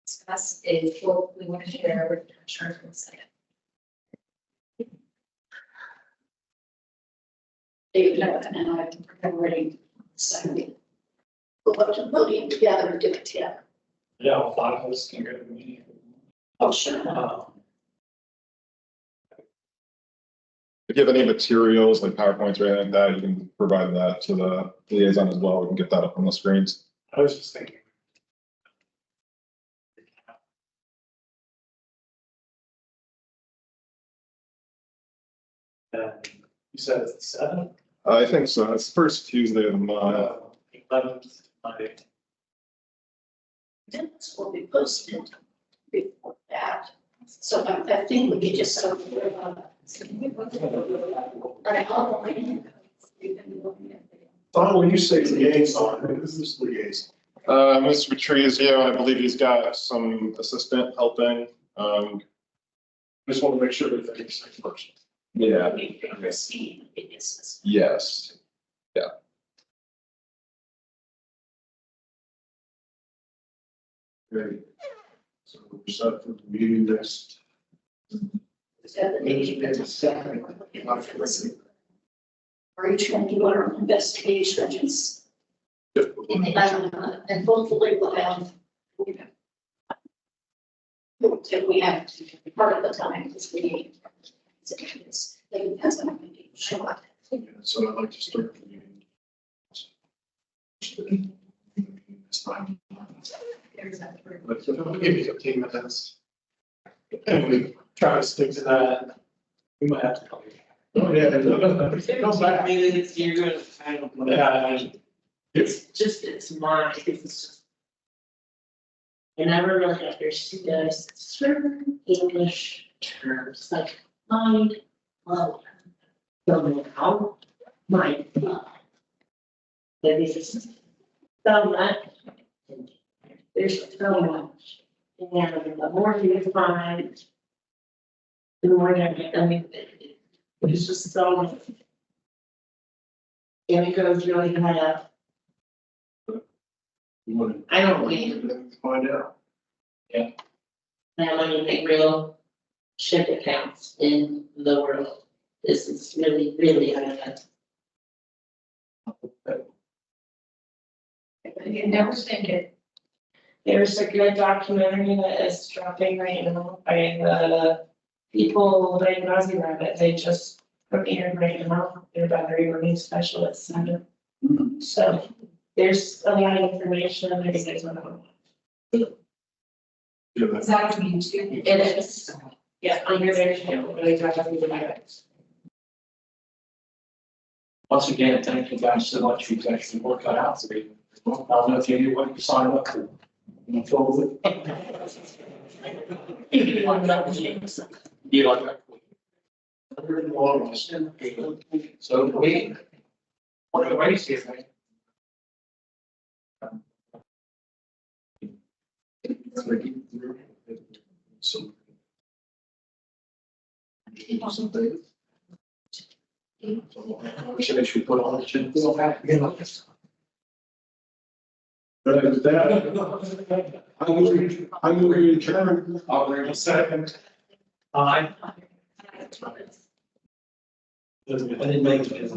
S2: discuss is what we want to share with the insurance.
S7: David and I are ready Sunday. We'll go to the podium together and do it together.
S5: Yeah, all five of us can go to the meeting.
S7: Oh, sure.
S1: If you have any materials like PowerPoints or anything like that, you can provide that to the liaison as well. We can get that up on the screens.
S5: I was just thinking. You said it's the 7th?
S1: I think so. It's the first Tuesday of the month.
S5: 11th, Monday.
S7: Minutes will be posted before that. So I think we could just sort of.
S8: Don, when you say liaison, who is this liaison?
S1: Mr. Patrizio, I believe he's got some assistant helping.
S8: Just want to make sure that they're the same person.
S1: Yeah, yes.
S8: Great. So we're set for the meeting next.
S7: Or each one do our investigations. And hopefully we'll have. If we have part of the time, because we. Like, that's what I'm going to show up.
S8: So I'd like to start the meeting. This time.
S5: But we'll give you 15 minutes. And we try to stick to that. We might have to call you.
S8: Oh, yeah.
S6: I mean, it's, you're gonna, I don't know.
S5: Yeah.
S6: It's just, it's my, it's just. I never really understood certain English terms like mind, well, don't know how, my God. There is so much. There's so much. And the more you find, the more you get, I mean, it's just so much. And it goes really high up. I don't win.
S8: Find out.
S6: And when you make real ship accounts in the world, this is really, really high up.
S2: You never think it.
S6: There's a good documentary that is dropping right now by the people diagnosing that they just premiered right now. They're battery learning specialists center. So there's a lot of information that you guys want to know.
S2: Is that on YouTube?
S6: It is. Yeah, under their channel, really talk about it.
S11: Once again, thank you guys so much for your actually work cut out for you. I don't know if you knew what you signed up for. You feel with it? You like that? So we, What are the rates here, man?
S8: So.
S11: Should we put on the chin? We don't have to get on this.
S8: But with that, I'm going to adjourn.
S5: Operator, second.
S3: I didn't make it.